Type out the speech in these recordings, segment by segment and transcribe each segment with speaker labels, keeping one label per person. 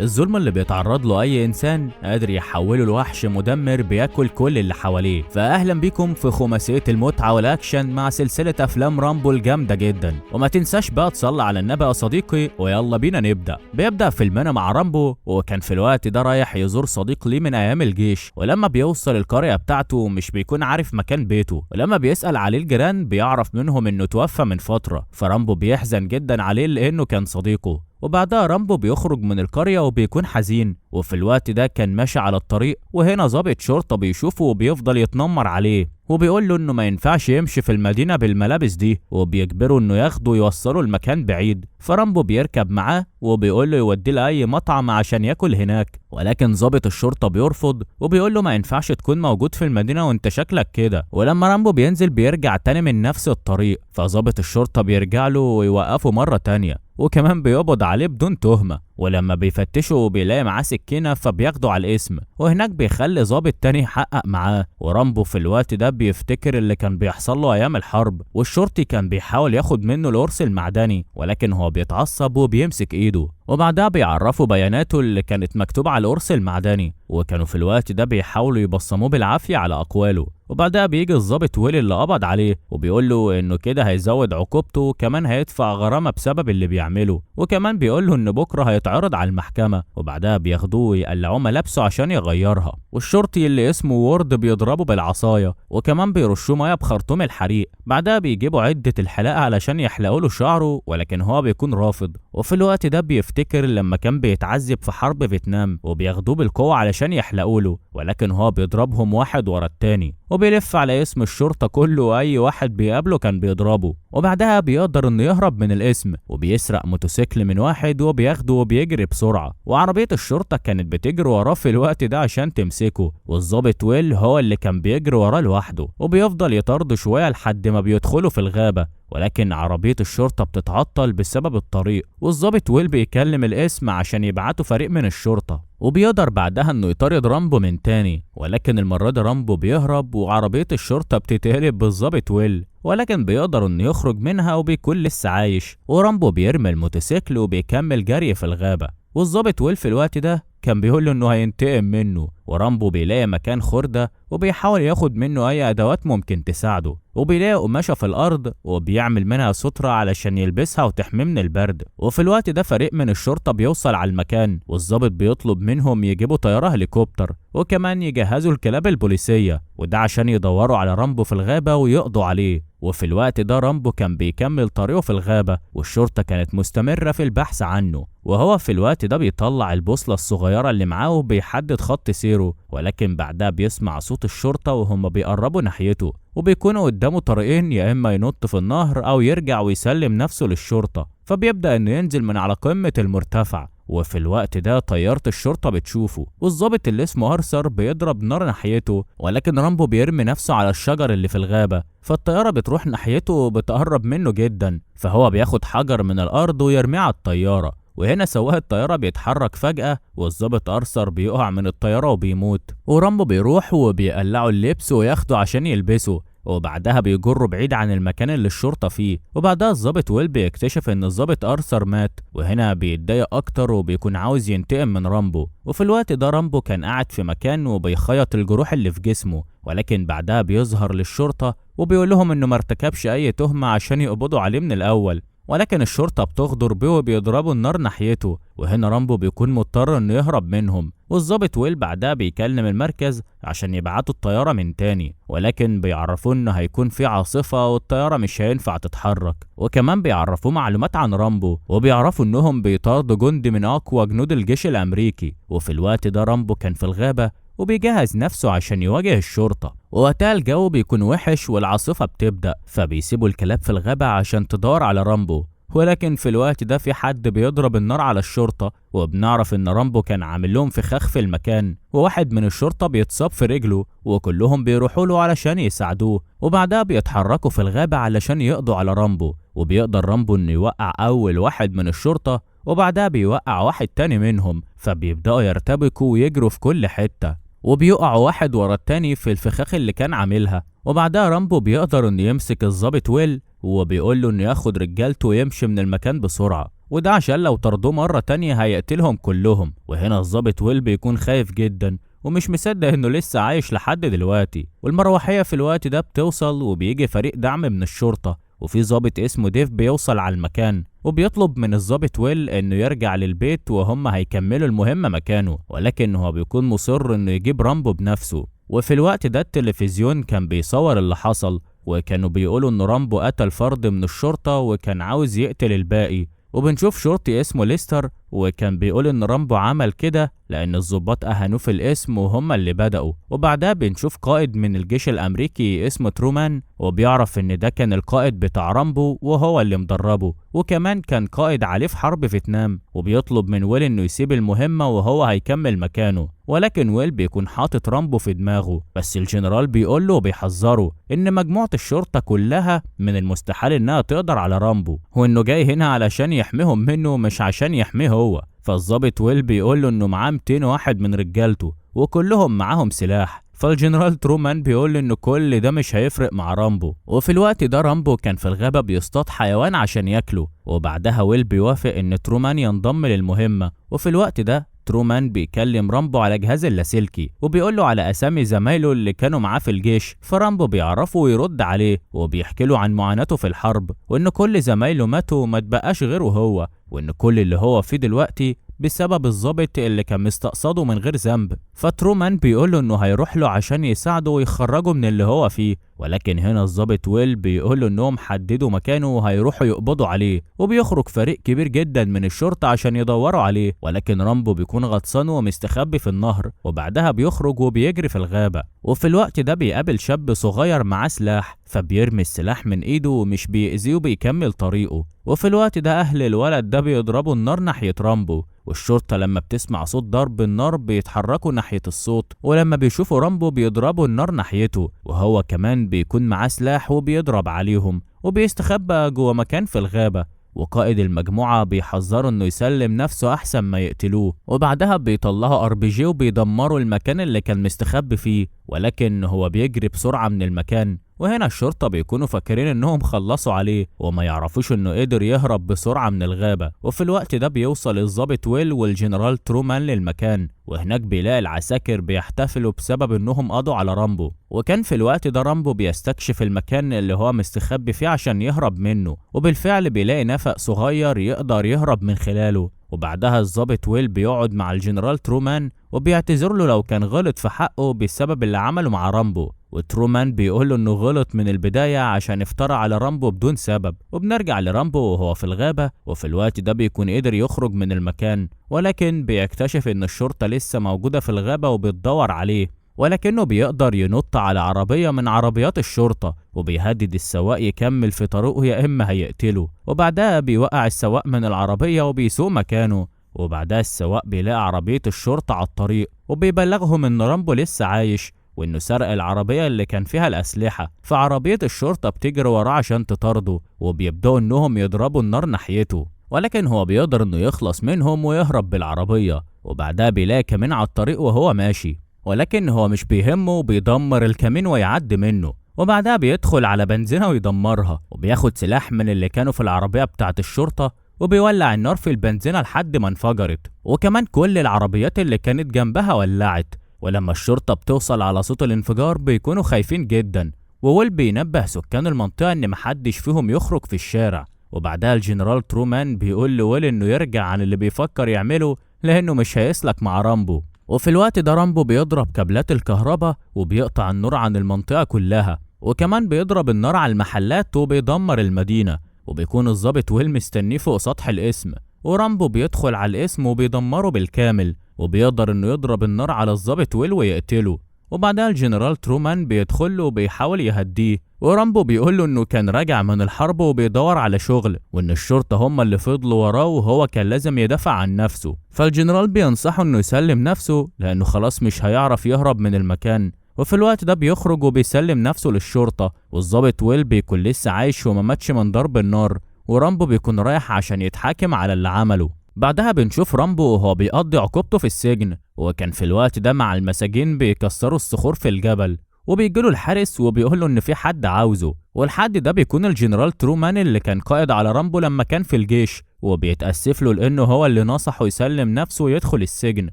Speaker 1: الظلم اللي بيتعرض له أي إنسان قادر يحوله لوحش مدمر بياكل كل اللي حواليه. فأهلا بيكم في خماسية المتعة والأكشن مع سلسلة أفلام رامبو الجامدة جدا. وما تنساش بقى تصلي على النبي يا صديقي، ويلا بينا نبدأ. بيبدأ فيلمنا مع رامبو، وكان في الوقت ده رايح يزور صديق ليه من أيام الجيش، ولما بيوصل القرية بتاعته مش بيكون عارف مكان بيته، ولما بيسأل عليه الجيران بيعرف منهم إنه توفى من فترة. فرامبو بيحزن جدا عليه لأنه كان صديقه. وبعدها رامبو بيخرج من القرية وبيكون حزين، وفي الوقت ده كان ماشي على الطريق، وهنا ضابط شرطة بيشوفه وبيفضل يتنمر عليه، وبيقول له انه ما ينفعش يمشي في المدينة بالملابس دي، وبيجبره انه ياخده ويوصله لمكان بعيد. فرامبو بيركب معاه وبيقول له يوديه لأي مطعم عشان ياكل هناك، ولكن ضابط الشرطة بيرفض وبيقول له ما ينفعش تكون موجود في المدينة وانت شكلك كده. ولما رامبو بينزل بيرجع تاني من نفس الطريق، فضابط الشرطة بيرجع له ويوقفه مرة تانية، وكمان بيقبض عليه بدون تهمة. ولما بيفتشوا بيلاقي معاه سكينة فبياخدوا على الاسم، وهناك بيخلي ضابط تاني يحقق معاه. ورامبو في الوقت ده بيفتكر اللي كان بيحصل له ايام الحرب، والشرطي كان بيحاول ياخد منه القرص المعدني، ولكن هو بيتعصب وبيمسك ايده. وبعدها بيعرفوا بياناته اللي كانت مكتوبة على القرص المعدني، وكانوا في الوقت ده بيحاولوا يبصموه بالعافية على أقواله. وبعدها بيجي الضابط ويلي اللي قبض عليه وبيقول له انه كده هيزود عقوبته، وكمان هيدفع غرامة بسبب اللي بيعمله، وكمان بيقول له ان بكرة هيتعرض على المحكمة. وبعدها بياخدوه ويقلعوه ملابسه عشان يغيرها، والشرطي اللي اسمه وورد بيضربه بالعصاية، وكمان بيرشوه ميه بخرطوم الحريق. بعدها بيجيبوا عدة الحلاقة علشان يحلقوا له شعره، ولكن هو بيكون رافض. وفي الوقت ده بيفتكر لما كان بيتعذب في حرب فيتنام، وبياخدوه بالقوة علشان يحلقوا له، ولكن هو بيضربهم واحد ورا التاني، وبيلف على اسم الشرطة كله، واي واحد بيقابله كان بيضربه. وبعدها بيقدر انه يهرب من الاسم، وبيسرق موتوسيكل من واحد وبياخده وبيجري بسرعة، وعربية الشرطة كانت بتجري وراه في الوقت ده عشان تمسكه، والظابط ويل هو اللي كان بيجري وراه لوحده، وبيفضل يطارده شوية لحد ما بيدخلوا في الغابة. ولكن عربية الشرطة بتتعطل بسبب الطريق، والظابط ويل بيكلم الاسم عشان يبعتوا فريق من الشرطة، وبيقدر بعدها انه يطارد رامبو من تاني. ولكن المرة دي رامبو بيهرب، وعربية الشرطة بتتقلب بالظابط ويل، ولكن بيقدر انه يخرج منها وبيكون لسه عايش. ورامبو بيرمي الموتوسيكل وبيكمل جري في الغابة، والظابط ويل في الوقت ده كان بيقول له انه هينتقم منه. ورامبو بيلاقي مكان خردة وبيحاول ياخد منه اي ادوات ممكن تساعده، وبيلاقي قماشة في الارض وبيعمل منها سترة علشان يلبسها وتحميه من البرد. وفي الوقت ده فريق من الشرطة بيوصل على المكان، والظابط بيطلب منهم يجيبوا طيارة هليكوبتر، وكمان يجهزوا الكلاب البوليسية، وده عشان يدوروا على رامبو في الغابة ويقضوا عليه. وفي الوقت ده رامبو كان بيكمل طريقه في الغابة، والشرطة كانت مستمرة في البحث عنه، وهو في الوقت ده بيطلع البوصلة الصغيرة اللي معاه وبيحدد خط سيره. ولكن بعدها بيسمع صوت الشرطة وهم بيقربوا ناحيته، وبيكونوا قدامه طريقين، يا إما ينط في النهر أو يرجع ويسلم نفسه للشرطة. فبيبدأ إنه ينزل من على قمة المرتفع، وفي الوقت ده طيارة الشرطة بتشوفه، والظابط اللي اسمه أرثر بيضرب نار ناحيته، ولكن رامبو بيرمي نفسه على الشجر اللي في الغابة، فالطيارة بتروح ناحيته وبتقرب منه جدا، فهو بياخد حجر من الأرض ويرميه على الطيارة. وهنا سواق الطيارة بيتحرك فجأة، والظابط أرثر بيقع من الطيارة وبيموت، ورامبو بيروح وبيقلعه اللبس وياخده عشان يلبسه، وبعدها بيجره بعيد عن المكان اللي الشرطة فيه. وبعدها الظابط ويل بيكتشف ان الظابط أرثر مات، وهنا بيتضايق اكتر وبيكون عاوز ينتقم من رامبو. وفي الوقت ده رامبو كان قاعد في مكان وبيخيط الجروح اللي في جسمه، ولكن بعدها بيظهر للشرطة وبيقول لهم انه مرتكبش اي تهمة عشان يقبضوا عليه من الاول، ولكن الشرطة بتغدر بيه وبيضربوا النار ناحيته. وهنا رامبو بيكون مضطر انه يهرب منهم، والظابط ويل بعدها بيكلم المركز عشان يبعتوا الطيارة من تاني، ولكن بيعرفوه انه هيكون في عاصفة والطيارة مش هينفع تتحرك. وكمان بيعرفوه معلومات عن رامبو، وبيعرفوا انهم بيطاردوا جندي من اقوى جنود الجيش الامريكي. وفي الوقت ده رامبو كان في الغابة وبيجهز نفسه عشان يواجه الشرطة، ووقتها الجو بيكون وحش والعاصفة بتبدأ، فبيسيبوا الكلاب في الغابة عشان تدور على رامبو. ولكن في الوقت ده في حد بيضرب النار على الشرطة، وبنعرف ان رامبو كان عامل لهم فخاخ في المكان، وواحد من الشرطة بيتصاب في رجله، وكلهم بيروحوا له علشان يساعدوه. وبعدها بيتحركوا في الغابة علشان يقضوا على رامبو، وبيقدر رامبو انه يوقع اول واحد من الشرطة، وبعدها بيوقع واحد تاني منهم، فبيبدأوا يرتبكوا ويجروا في كل حتة، وبيقعوا واحد ورا التاني في الفخاخ اللي كان عاملها. وبعدها رامبو بيقدر انه يمسك الظابط ويل، وبيقول له انه ياخد رجالته ويمشي من المكان بسرعة. وده عشان لو طردوه مرة تانية هيقتلهم كلهم. وهنا الضابط ويل بيكون خايف جدا ومش مصدق انه لسه عايش لحد دلوقتي. والمروحية في الوقت ده بتوصل وبيجي فريق دعم من الشرطة، وفي ضابط اسمه ديف بيوصل على المكان وبيطلب من الضابط ويل انه يرجع للبيت وهم هيكملوا المهمة مكانه، ولكن هو بيكون مصر انه يجيب رامبو بنفسه. وفي الوقت ده التلفزيون كان بيصور اللي حصل، وكانوا بيقولوا ان رامبو قتل فرد من الشرطة وكان عاوز يقتل الباقي. وبنشوف شرطي اسمه ليستر وكان بيقول ان رامبو عمل كده لان الضباط اهانوه في الاسم وهم اللي بدأوا. وبعدها بنشوف قائد من الجيش الامريكي اسمه ترومان وبيعرف ان ده كان القائد بتاع رامبو وهو اللي مدربه، وكمان كان قائد عليه في حرب فيتنام، وبيطلب من ويل انه يسيب المهمة وهو هيكمل مكانه. ولكن ويل بيكون حاطط رامبو في دماغه، بس الجنرال بيقول له وبيحذره ان مجموعة الشرطة كلها من المستحيل انها تقدر على رامبو، وانه جاي هنا علشان يحميهم منه مش عشان يحميه هو. فالضابط ويل بيقول له انه معاه 200 واحد من رجالته وكلهم معاهم سلاح. فالجنرال ترومان بيقول له انه كل ده مش هيفرق مع رامبو. وفي الوقت ده رامبو كان في الغابة بيصطاد حيوان عشان ياكله، وبعدها ويل بيوافق ان ترومان ينضم للمهمة. وفي الوقت ده ترومان بيكلم رامبو على جهاز اللاسلكي وبيقول له على اسامي زمايله اللي كانوا معاه في الجيش، فرامبو بيعرفه ويرد عليه وبيحكي له عن معاناته في الحرب وان كل زمايله ماتوا وما تبقاش غيره هو، وان كل اللي هو فيه دلوقتي بسبب الضابط اللي كان مستقصده من غير ذنب. فترومان بيقول له انه هيروح له عشان يساعده ويخرجه من اللي هو فيه، ولكن هنا الضابط ويل بيقول له انهم حددوا مكانه وهيروحوا يقبضوا عليه. وبيخرج فريق كبير جدا من الشرطة عشان يدوروا عليه، ولكن رامبو بيكون غطسان ومستخبي في النهر، وبعدها بيخرج وبيجري في الغابة. وفي الوقت ده بيقابل شاب صغير معاه سلاح، فبيرمي السلاح من ايده ومش بيأذيه وبيكمل طريقه. وفي الوقت ده اهل الولد ده بيضربوا النار ناحية رامبو، والشرطة لما بتسمع صوت ضرب النار بيتحركوا ناحية الصوت، ولما بيشوفوا رامبو بيضربوا النار ناحيته، وهو كمان بيكون معاه سلاح وبيضرب عليهم وبيستخبى جوه مكان في الغابة. وقائد المجموعة بيحذره انه يسلم نفسه احسن ما يقتلوه، وبعدها بيطلعوا RPG وبيدمروا المكان اللي كان مستخبي فيه، ولكن هو بيجري بسرعة من المكان. وهنا الشرطة بيكونوا فاكرين انهم خلصوا عليه وما يعرفوش انه قدر يهرب بسرعة من الغابة. وفي الوقت ده بيوصل الضابط ويل والجنرال ترومان للمكان، وهناك بيلاقي العساكر بيحتفلوا بسبب انهم قضوا على رامبو. وكان في الوقت ده رامبو بيستكشف المكان اللي هو مستخبي فيه عشان يهرب منه، وبالفعل بيلاقي نفق صغير يقدر يهرب من خلاله. وبعدها الضابط ويل بيقعد مع الجنرال ترومان وبيعتذر له لو كان غلط في حقه بسبب اللي عمله مع رامبو، وترومان بيقول له انه غلط من البداية عشان افترى على رامبو بدون سبب. وبنرجع لرامبو وهو في الغابة، وفي الوقت ده بيكون قدر يخرج من المكان، ولكن بيكتشف ان الشرطة لسه موجودة في الغابة وبتدور عليه، ولكنه بيقدر ينط على عربية من عربيات الشرطة وبيهدد السواق يكمل في طريقه يا اما هيقتله. وبعدها بيوقع السواق من العربية وبيسوق مكانه، وبعدها السواق بيلاقي عربية الشرطة على الطريق وبيبلغهم ان رامبو لسه عايش وانه سرق العربية اللي كان فيها الأسلحة. فعربية الشرطة بتجري وراه عشان تطارده، وبيبدأوا انهم يضربوا النار ناحيته، ولكن هو بيقدر انه يخلص منهم ويهرب بالعربية. وبعدها بيلاقي كمين على الطريق وهو ماشي، ولكن هو مش بيهمه وبيدمر الكمين ويعدي منه. وبعدها بيدخل على بنزينة ويدمرها، وبياخد سلاح من اللي كانوا في العربية بتاعة الشرطة وبيولع النار في البنزينة لحد ما انفجرت، وكمان كل العربيات اللي كانت جنبها ولعت. ولما الشرطة بتوصل على صوت الانفجار بيكونوا خايفين جدا، وويل بينبه سكان المنطقة ان محدش فيهم يخرج في الشارع. وبعدها الجنرال ترومان بيقول لويل انه يرجع عن اللي بيفكر يعمله لانه مش هيسلك مع رامبو. وفي الوقت ده رامبو بيضرب كابلات الكهرباء وبيقطع النور عن المنطقة كلها، وكمان بيضرب النار على المحلات وبيدمر المدينة. وبيكون الضابط ويل مستنيه فوق سطح القسم، ورامبو بيدخل على القسم وبيدمره بالكامل، وبيقدر انه يضرب النار على الضابط ويل ويقتله. وبعدها الجنرال ترومان بيدخل له وبيحاول يهديه، ورامبو بيقول له انه كان راجع من الحرب وبيدور على شغل، وان الشرطة هم اللي فضلوا وراه وهو كان لازم يدافع عن نفسه. فالجنرال بينصحه انه يسلم نفسه لانه خلاص مش هيعرف يهرب من المكان. وفي الوقت ده بيخرج وبيسلم نفسه للشرطة، والضابط ويل بيكون لسه عايش وما ماتش من ضرب النار، ورامبو بيكون رايح عشان يتحاكم على اللي عمله. بعدها بنشوف رامبو وهو بيقضي عقوبته في السجن، وكان في الوقت ده مع المساجين بيكسروا الصخور في الجبل، وبيجيله الحارس وبيقوله ان في حد عاوزه، والحد ده بيكون الجنرال ترومان اللي كان قائد على رامبو لما كان في الجيش، وبيتأسف له لأنه هو اللي نصحه يسلم نفسه ويدخل السجن،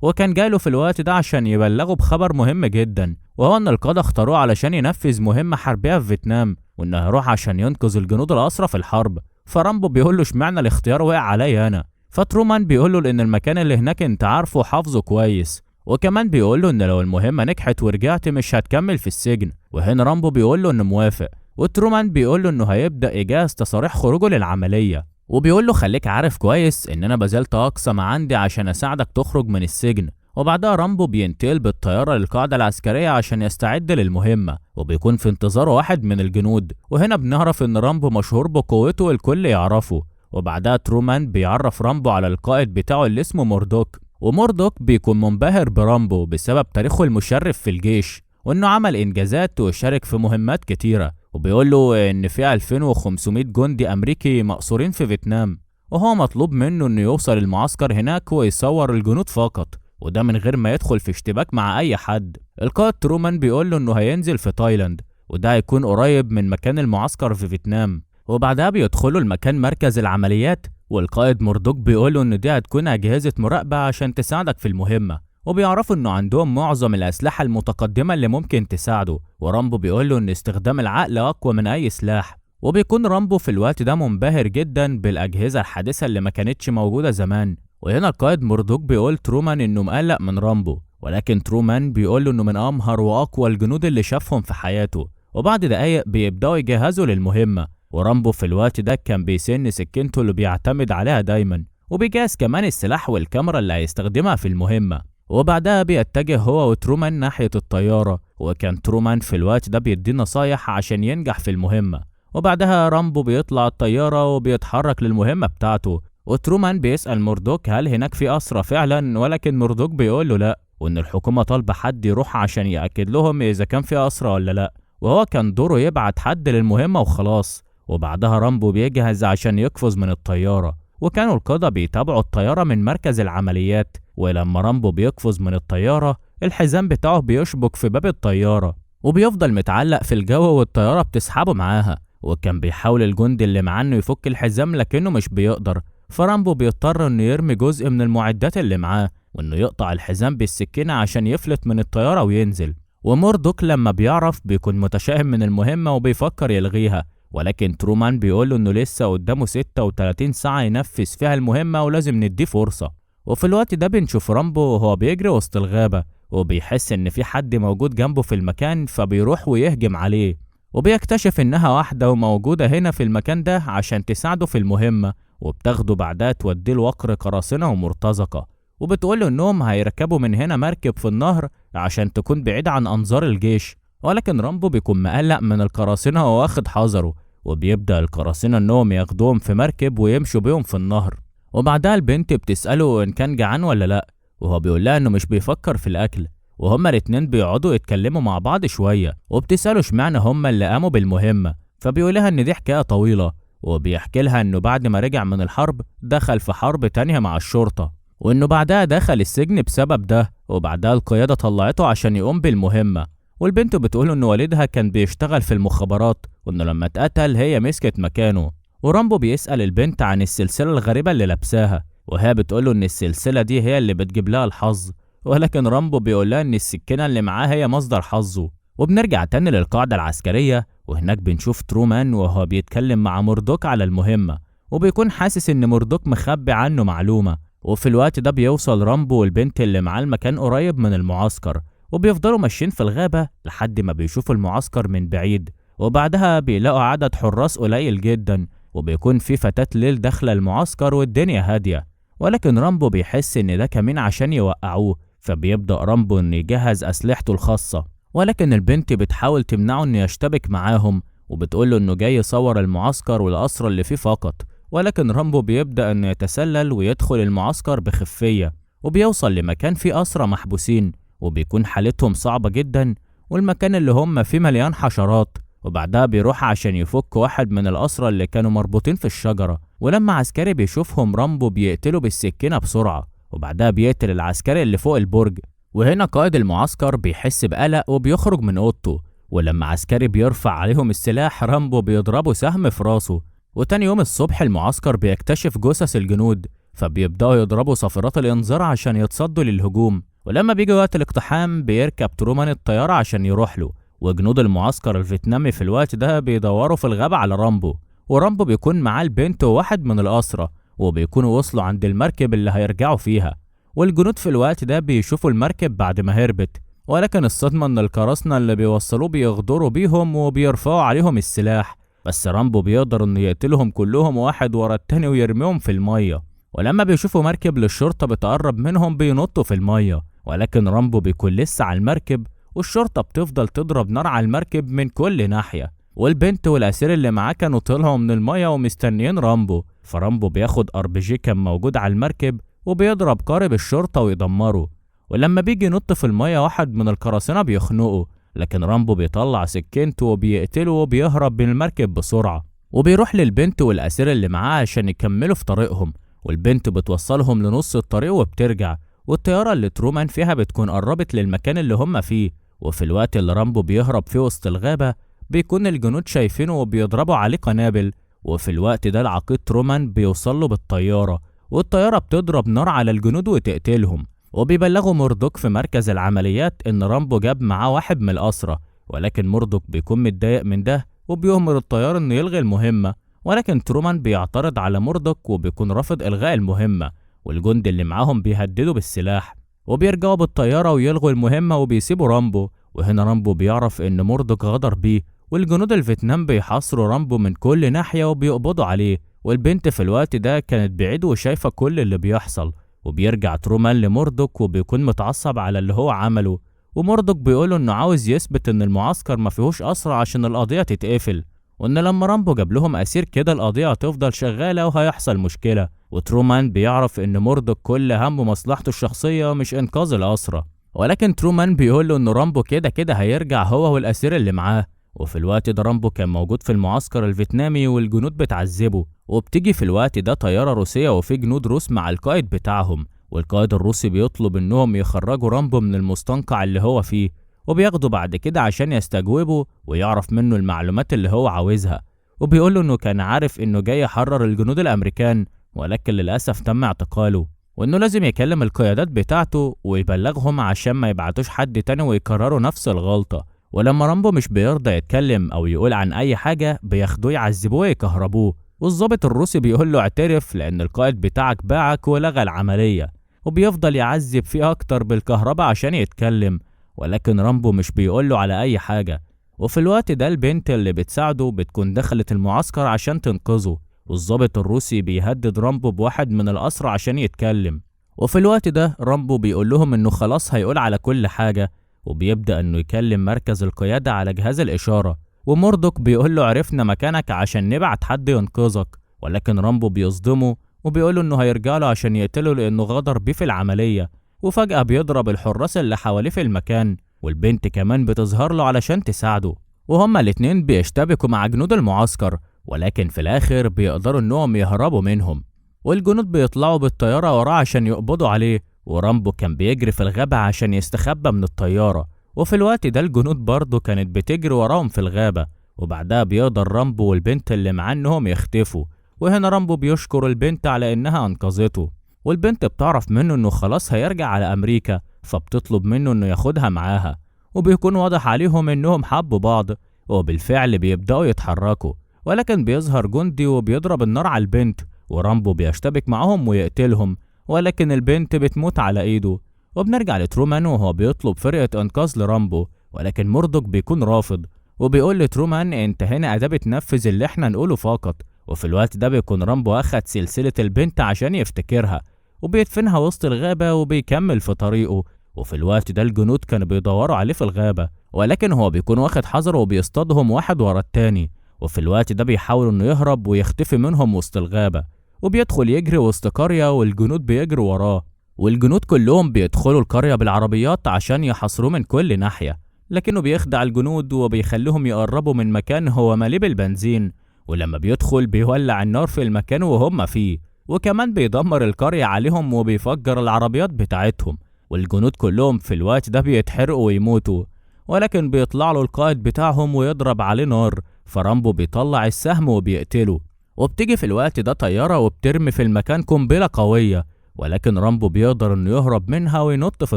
Speaker 1: وكان جاله في الوقت ده عشان يبلغه بخبر مهم جدا، وهو إن القادة اختاروه علشان ينفذ مهمة حربية في فيتنام، وإنه هيروح عشان ينقذ الجنود الأسرى في الحرب. فرامبو بيقول له اشمعنى الاختيار وقع عليا أنا؟ فترومان بيقول له لأن المكان اللي هناك أنت عارفه وحافظه كويس، وكمان بيقول له إن لو المهمة نجحت ورجعت مش هتكمل في السجن. وهنا رامبو بيقول له إنه موافق، وترومان بيقول له إنه هيبدأ إجهاز تصاريح خروجه للعملية، وبيقول له خليك عارف كويس إن أنا بذلت أقصى ما عندي عشان أساعدك تخرج من السجن. وبعدها رامبو بينتقل بالطيارة للقاعدة العسكرية عشان يستعد للمهمة، وبيكون في انتظاره واحد من الجنود، وهنا بنعرف إن رامبو مشهور بقوته والكل يعرفه. وبعدها ترومان بيعرف رامبو على القائد بتاعه اللي اسمه موردوك، وموردوك بيكون منبهر برامبو بسبب تاريخه المشرف في الجيش، وإنه عمل إنجازات وشارك في مهمات كتيرة، وبيقول له إن في 2500 جندي أمريكي مقصورين في فيتنام، وهو مطلوب منه إنه يوصل المعسكر هناك ويصور الجنود فقط، وده من غير ما يدخل في اشتباك مع أي حد. القائد ترومان بيقول له إنه هينزل في تايلاند، وده هيكون قريب من مكان المعسكر في فيتنام، وبعدها بيدخلوا المكان مركز العمليات، والقائد موردوك بيقول له إن دي هتكون أجهزة مراقبة عشان تساعدك في المهمة، وبيعرفوا إنه عندهم معظم الأسلحة المتقدمة اللي ممكن تساعده. ورامبو بيقول له إن استخدام العقل أقوى من أي سلاح، وبيكون رامبو في الوقت ده منبهر جدا بالأجهزة الحديثة اللي ما كانتش موجودة زمان. وهنا القائد موردوك بيقول ترومان إنه مقلق من رامبو، ولكن ترومان بيقول له إنه من أمهر وأقوى الجنود اللي شافهم في حياته. وبعد دقايق بيبدأوا يجهزوا للمهمة، ورامبو في الوقت ده كان بيسن سكينته اللي بيعتمد عليها دايما، وبيجهز كمان السلاح والكاميرا اللي هيستخدمها في المهمة. وبعدها بيتجه هو وترومان ناحية الطيارة، وكان ترومان في الوقت ده بيدي نصايح عشان ينجح في المهمة. وبعدها رامبو بيطلع الطيارة وبيتحرك للمهمة بتاعته، وترومان بيسأل موردوك هل هناك في أسرى فعلا، ولكن موردوك بيقول له لا، وإن الحكومة طالبة حد يروح عشان يأكد لهم إذا كان في أسرى ولا لا، وهو كان دوره يبعت حد للمهمة وخلاص. وبعدها رامبو بيجهز عشان يقفز من الطيارة، وكانوا القادة بيتابعوا الطيارة من مركز العمليات، ولما رامبو بيقفز من الطيارة الحزام بتاعه بيشبك في باب الطيارة، وبيفضل متعلق في الجو والطيارة بتسحبه معاها، وكان بيحاول الجندي اللي معاه انه يفك الحزام لكنه مش بيقدر، فرامبو بيضطر انه يرمي جزء من المعدات اللي معاه، وانه يقطع الحزام بالسكينة عشان يفلت من الطيارة وينزل. وموردوك لما بيعرف بيكون متشائم من المهمة وبيفكر يلغيها، ولكن ترومان بيقوله انه لسه قدامه 36 ساعة ينفذ فيها المهمة ولازم نديه فرصة. وفي الوقت ده بنشوف رامبو وهو بيجري وسط الغابة، وبيحس ان في حد موجود جنبه في المكان، فبيروح ويهجم عليه، وبيكتشف انها واحدة وموجودة هنا في المكان ده عشان تساعده في المهمة، وبتاخده بعدها توديه لوقر قراصنة ومرتزقة، وبتقوله انهم هيركبوا من هنا مركب في النهر عشان تكون بعيدة عن انظار الجيش. ولكن رامبو بيكون مقلق من القراصنة وواخد حذره، وبيبدأ القراصنة انهم ياخدوهم في مركب ويمشوا بيهم في النهر. وبعدها البنت بتسأله ان كان جعان ولا لا، وهو بيقول لها انه مش بيفكر في الاكل، وهما الاتنين بيقعدوا يتكلموا مع بعض شوية، وبتسأله اشمعنى هما اللي قاموا بالمهمة، فبيقول لها ان دي حكاية طويلة، وبيحكي لها انه بعد ما رجع من الحرب دخل في حرب تانية مع الشرطة، وانه بعدها دخل السجن بسبب ده، وبعدها القيادة طلعته عشان يقوم بالمهمة. والبنت بتقول ان والدها كان بيشتغل في المخابرات، وانه لما اتقتل هي مسكت مكانه. ورامبو بيسأل البنت عن السلسلة الغريبة اللي لابساها، وهي بتقوله ان السلسلة دي هي اللي بتجيب لها الحظ، ولكن رامبو بيقول لها ان السكينة اللي معاه هي مصدر حظه. وبنرجع تاني للقاعدة العسكرية، وهناك بنشوف ترومان وهو بيتكلم مع موردوك على المهمة، وبيكون حاسس ان موردوك مخبي عنه معلومة. وفي الوقت ده بيوصل رامبو والبنت اللي معاه المكان قريب من المعسكر، وبيفضلوا ماشيين في الغابة لحد ما بيشوفوا المعسكر من بعيد، وبعدها بيلاقوا عدد حراس قليل جدا، وبيكون في فتاة ليل داخلة المعسكر والدنيا هادية، ولكن رامبو بيحس ان ده كمين عشان يوقعوه، فبيبدأ رامبو انه يجهز اسلحته الخاصة، ولكن البنت بتحاول تمنعه انه يشتبك معاهم، وبتقوله انه جاي يصور المعسكر والأسرى اللي فيه فقط. ولكن رامبو بيبدأ انه يتسلل ويدخل المعسكر بخفية، وبيوصل لمكان فيه أسرى محبوسين، وبيكون حالتهم صعبة جدا، والمكان اللي هم فيه مليان حشرات. وبعدها بيروح عشان يفك واحد من الأسرى اللي كانوا مربوطين في الشجرة، ولما عسكري بيشوفهم رامبو بيقتله بالسكينة بسرعة، وبعدها بيقتل العسكري اللي فوق البرج. وهنا قائد المعسكر بيحس بقلق وبيخرج من أوضته، ولما عسكري بيرفع عليهم السلاح رامبو بيضربه سهم في راسه. وتاني يوم الصبح المعسكر بيكتشف جثث الجنود، فبيبدأوا يضربوا صافرات الإنذار عشان يتصدوا للهجوم. ولما بيجي وقت الاقتحام بيركب ترومان الطيارة عشان يروح له، وجنود المعسكر الفيتنامي في الوقت ده بيدوروا في الغابة على رامبو، ورامبو بيكون معاه البنت وواحد من الأسرى، وبيكونوا وصلوا عند المركب اللي هيرجعوا فيها. والجنود في الوقت ده بيشوفوا المركب بعد ما هربت، ولكن الصدمة ان القراصنة اللي بيوصلوه بيغدروا بيهم وبيرفعوا عليهم السلاح. بس رامبو بيقدر انه يقتلهم كلهم واحد ورا التاني ويرميهم في المية. ولما بيشوفوا مركب للشرطة بتقرب منهم بينطوا في المية، ولكن رامبو بيكون لسه على المركب، والشرطة بتفضل تضرب نار على المركب من كل ناحية. والبنت والأسير اللي معاه كانوا طلعوا من المية ومستنيين رامبو، فرامبو بياخد RPG كان موجود على المركب وبيضرب قارب الشرطة ويدمره. ولما بيجي ينط في المية واحد من القراصنة بيخنقه، لكن رامبو بيطلع سكينته وبيقتله وبيهرب من المركب بسرعة. وبيروح للبنت والأسير اللي معاه عشان يكملوا في طريقهم، والبنت بتوصلهم لنص الطريق وبترجع، والطيارة اللي ترومان فيها بتكون قربت للمكان اللي هم فيه. وفي الوقت اللي رامبو بيهرب فيه وسط الغابة بيكون الجنود شايفينه وبيضربوا عليه قنابل. وفي الوقت ده العقيد ترومان بيوصله بالطيارة، والطيارة بتضرب نار على الجنود وتقتلهم. وبيبلغوا موردوك في مركز العمليات ان رامبو جاب معاه واحد من الأسرى، ولكن موردوك بيكون متضايق من ده وبيؤمر الطيار انه يلغي المهمة. ولكن ترومان بيعترض على موردوك وبيكون رافض الغاء المهمة، والجند اللي معاهم بيهددوا بالسلاح. وبيرجعوا بالطيارة ويلغوا المهمة وبيسيبوا رامبو. وهنا رامبو بيعرف ان موردوك غدر بيه، والجنود الفيتنام بيحاصروا رامبو من كل ناحية وبيقبضوا عليه. والبنت في الوقت ده كانت بعيد وشايفة كل اللي بيحصل. وبيرجع ترومان لموردوك وبيكون متعصب على اللي هو عمله، وموردوك بيقوله انه عاوز يثبت ان المعسكر ما فيهوش أسرى عشان القضية تتقفل، وان لما رامبو جاب لهم اسير كده القضية هتفضل شغالة وهيحصل مشكلة. وترومان بيعرف ان موردوك كل همه مصلحته الشخصية مش انقاذ الأسرى، ولكن ترومان بيقول له ان رامبو كده كده هيرجع هو والاسير اللي معاه. وفي الوقت ده رامبو كان موجود في المعسكر الفيتنامي والجنود بتعذبه، وبتيجي في الوقت ده طيارة روسية وفي جنود روس مع القائد بتاعهم، والقائد الروسي بيطلب انهم يخرجوا رامبو من المستنقع اللي هو فيه، وبياخده بعد كده عشان يستجوبه ويعرف منه المعلومات اللي هو عاوزها. وبيقوله انه كان عارف انه جاي يحرر الجنود الامريكان، ولكن للأسف تم اعتقاله، وانه لازم يكلم القيادات بتاعته ويبلغهم عشان ما يبعتوش حد تاني ويكرروا نفس الغلطة. ولما رامبو مش بيرضى يتكلم او يقول عن اي حاجة بياخدوه يعذبوه ويكهربوه، والضابط الروسي بيقول له اعترف لان القائد بتاعك باعك ولغى العملية، وبيفضل يعذب فيه اكتر بالكهرباء عشان يتكلم، ولكن رامبو مش بيقول له على اي حاجة. وفي الوقت ده البنت اللي بتساعده بتكون دخلت المعسكر عشان تنقذه، والضابط الروسي بيهدد رامبو بواحد من الأسرى عشان يتكلم. وفي الوقت ده رامبو بيقول لهم انه خلاص هيقول على كل حاجة، وبيبدأ انه يكلم مركز القيادة على جهاز الإشارة. وموردوك بيقول له عرفنا مكانك عشان نبعت حد ينقذك، ولكن رامبو بيصدمه وبيقول له انه هيرجع له عشان يقتله لانه غدر بيه في العملية. وفجأة بيضرب الحراس اللي حواليه في المكان، والبنت كمان بتظهر له علشان تساعده، وهما الاتنين بيشتبكوا مع جنود المعسكر، ولكن في الآخر بيقدروا انهم يهربوا منهم. والجنود بيطلعوا بالطيارة وراه عشان يقبضوا عليه، ورامبو كان بيجري في الغابة عشان يستخبى من الطيارة. وفي الوقت ده الجنود برضه كانت بتجري وراهم في الغابة، وبعدها بيقدر رامبو والبنت اللي معاه انهم يختفوا. وهنا رامبو بيشكر البنت على انها انقذته، والبنت بتعرف منه انه خلاص هيرجع على امريكا، فبتطلب منه انه ياخدها معاها. وبيكون واضح عليهم انهم حبوا بعض، وبالفعل بيبدأوا يتحركوا، ولكن بيظهر جندي وبيضرب النار على البنت، ورامبو بيشتبك معهم ويقتلهم، ولكن البنت بتموت على ايده. وبنرجع لترومان وهو بيطلب فرقة انقاذ لرامبو، ولكن موردوك بيكون رافض، وبيقول لترومان انت هنا اداة بتنفذ اللي احنا نقوله فقط. وفي الوقت ده بيكون رامبو اخد سلسلة البنت عشان يفتكرها، وبيدفنها وسط الغابة وبيكمل في طريقه. وفي الوقت ده الجنود كانوا بيدوروا عليه في الغابة، ولكن هو بيكون واخد حذره وبيصطادهم واحد ورا التاني. وفي الوقت ده بيحاول انه يهرب ويختفي منهم وسط الغابة، وبيدخل يجري وسط قرية والجنود بيجروا وراه، والجنود كلهم بيدخلوا القرية بالعربيات عشان يحاصروه من كل ناحية، لكنه بيخدع الجنود وبيخليهم يقربوا من مكان هو مليء بالبنزين، ولما بيدخل بيولع النار في المكان وهم فيه، وكمان بيدمر القرية عليهم وبيفجر العربيات بتاعتهم، والجنود كلهم في الوقت ده بيتحرقوا ويموتوا. ولكن بيطلع له القائد بتاعهم ويضرب عليه نار، فرامبو بيطلع السهم وبيقتله. وبتيجي في الوقت ده طيارة وبترمي في المكان قنبلة قوية، ولكن رامبو بيقدر انه يهرب منها وينط في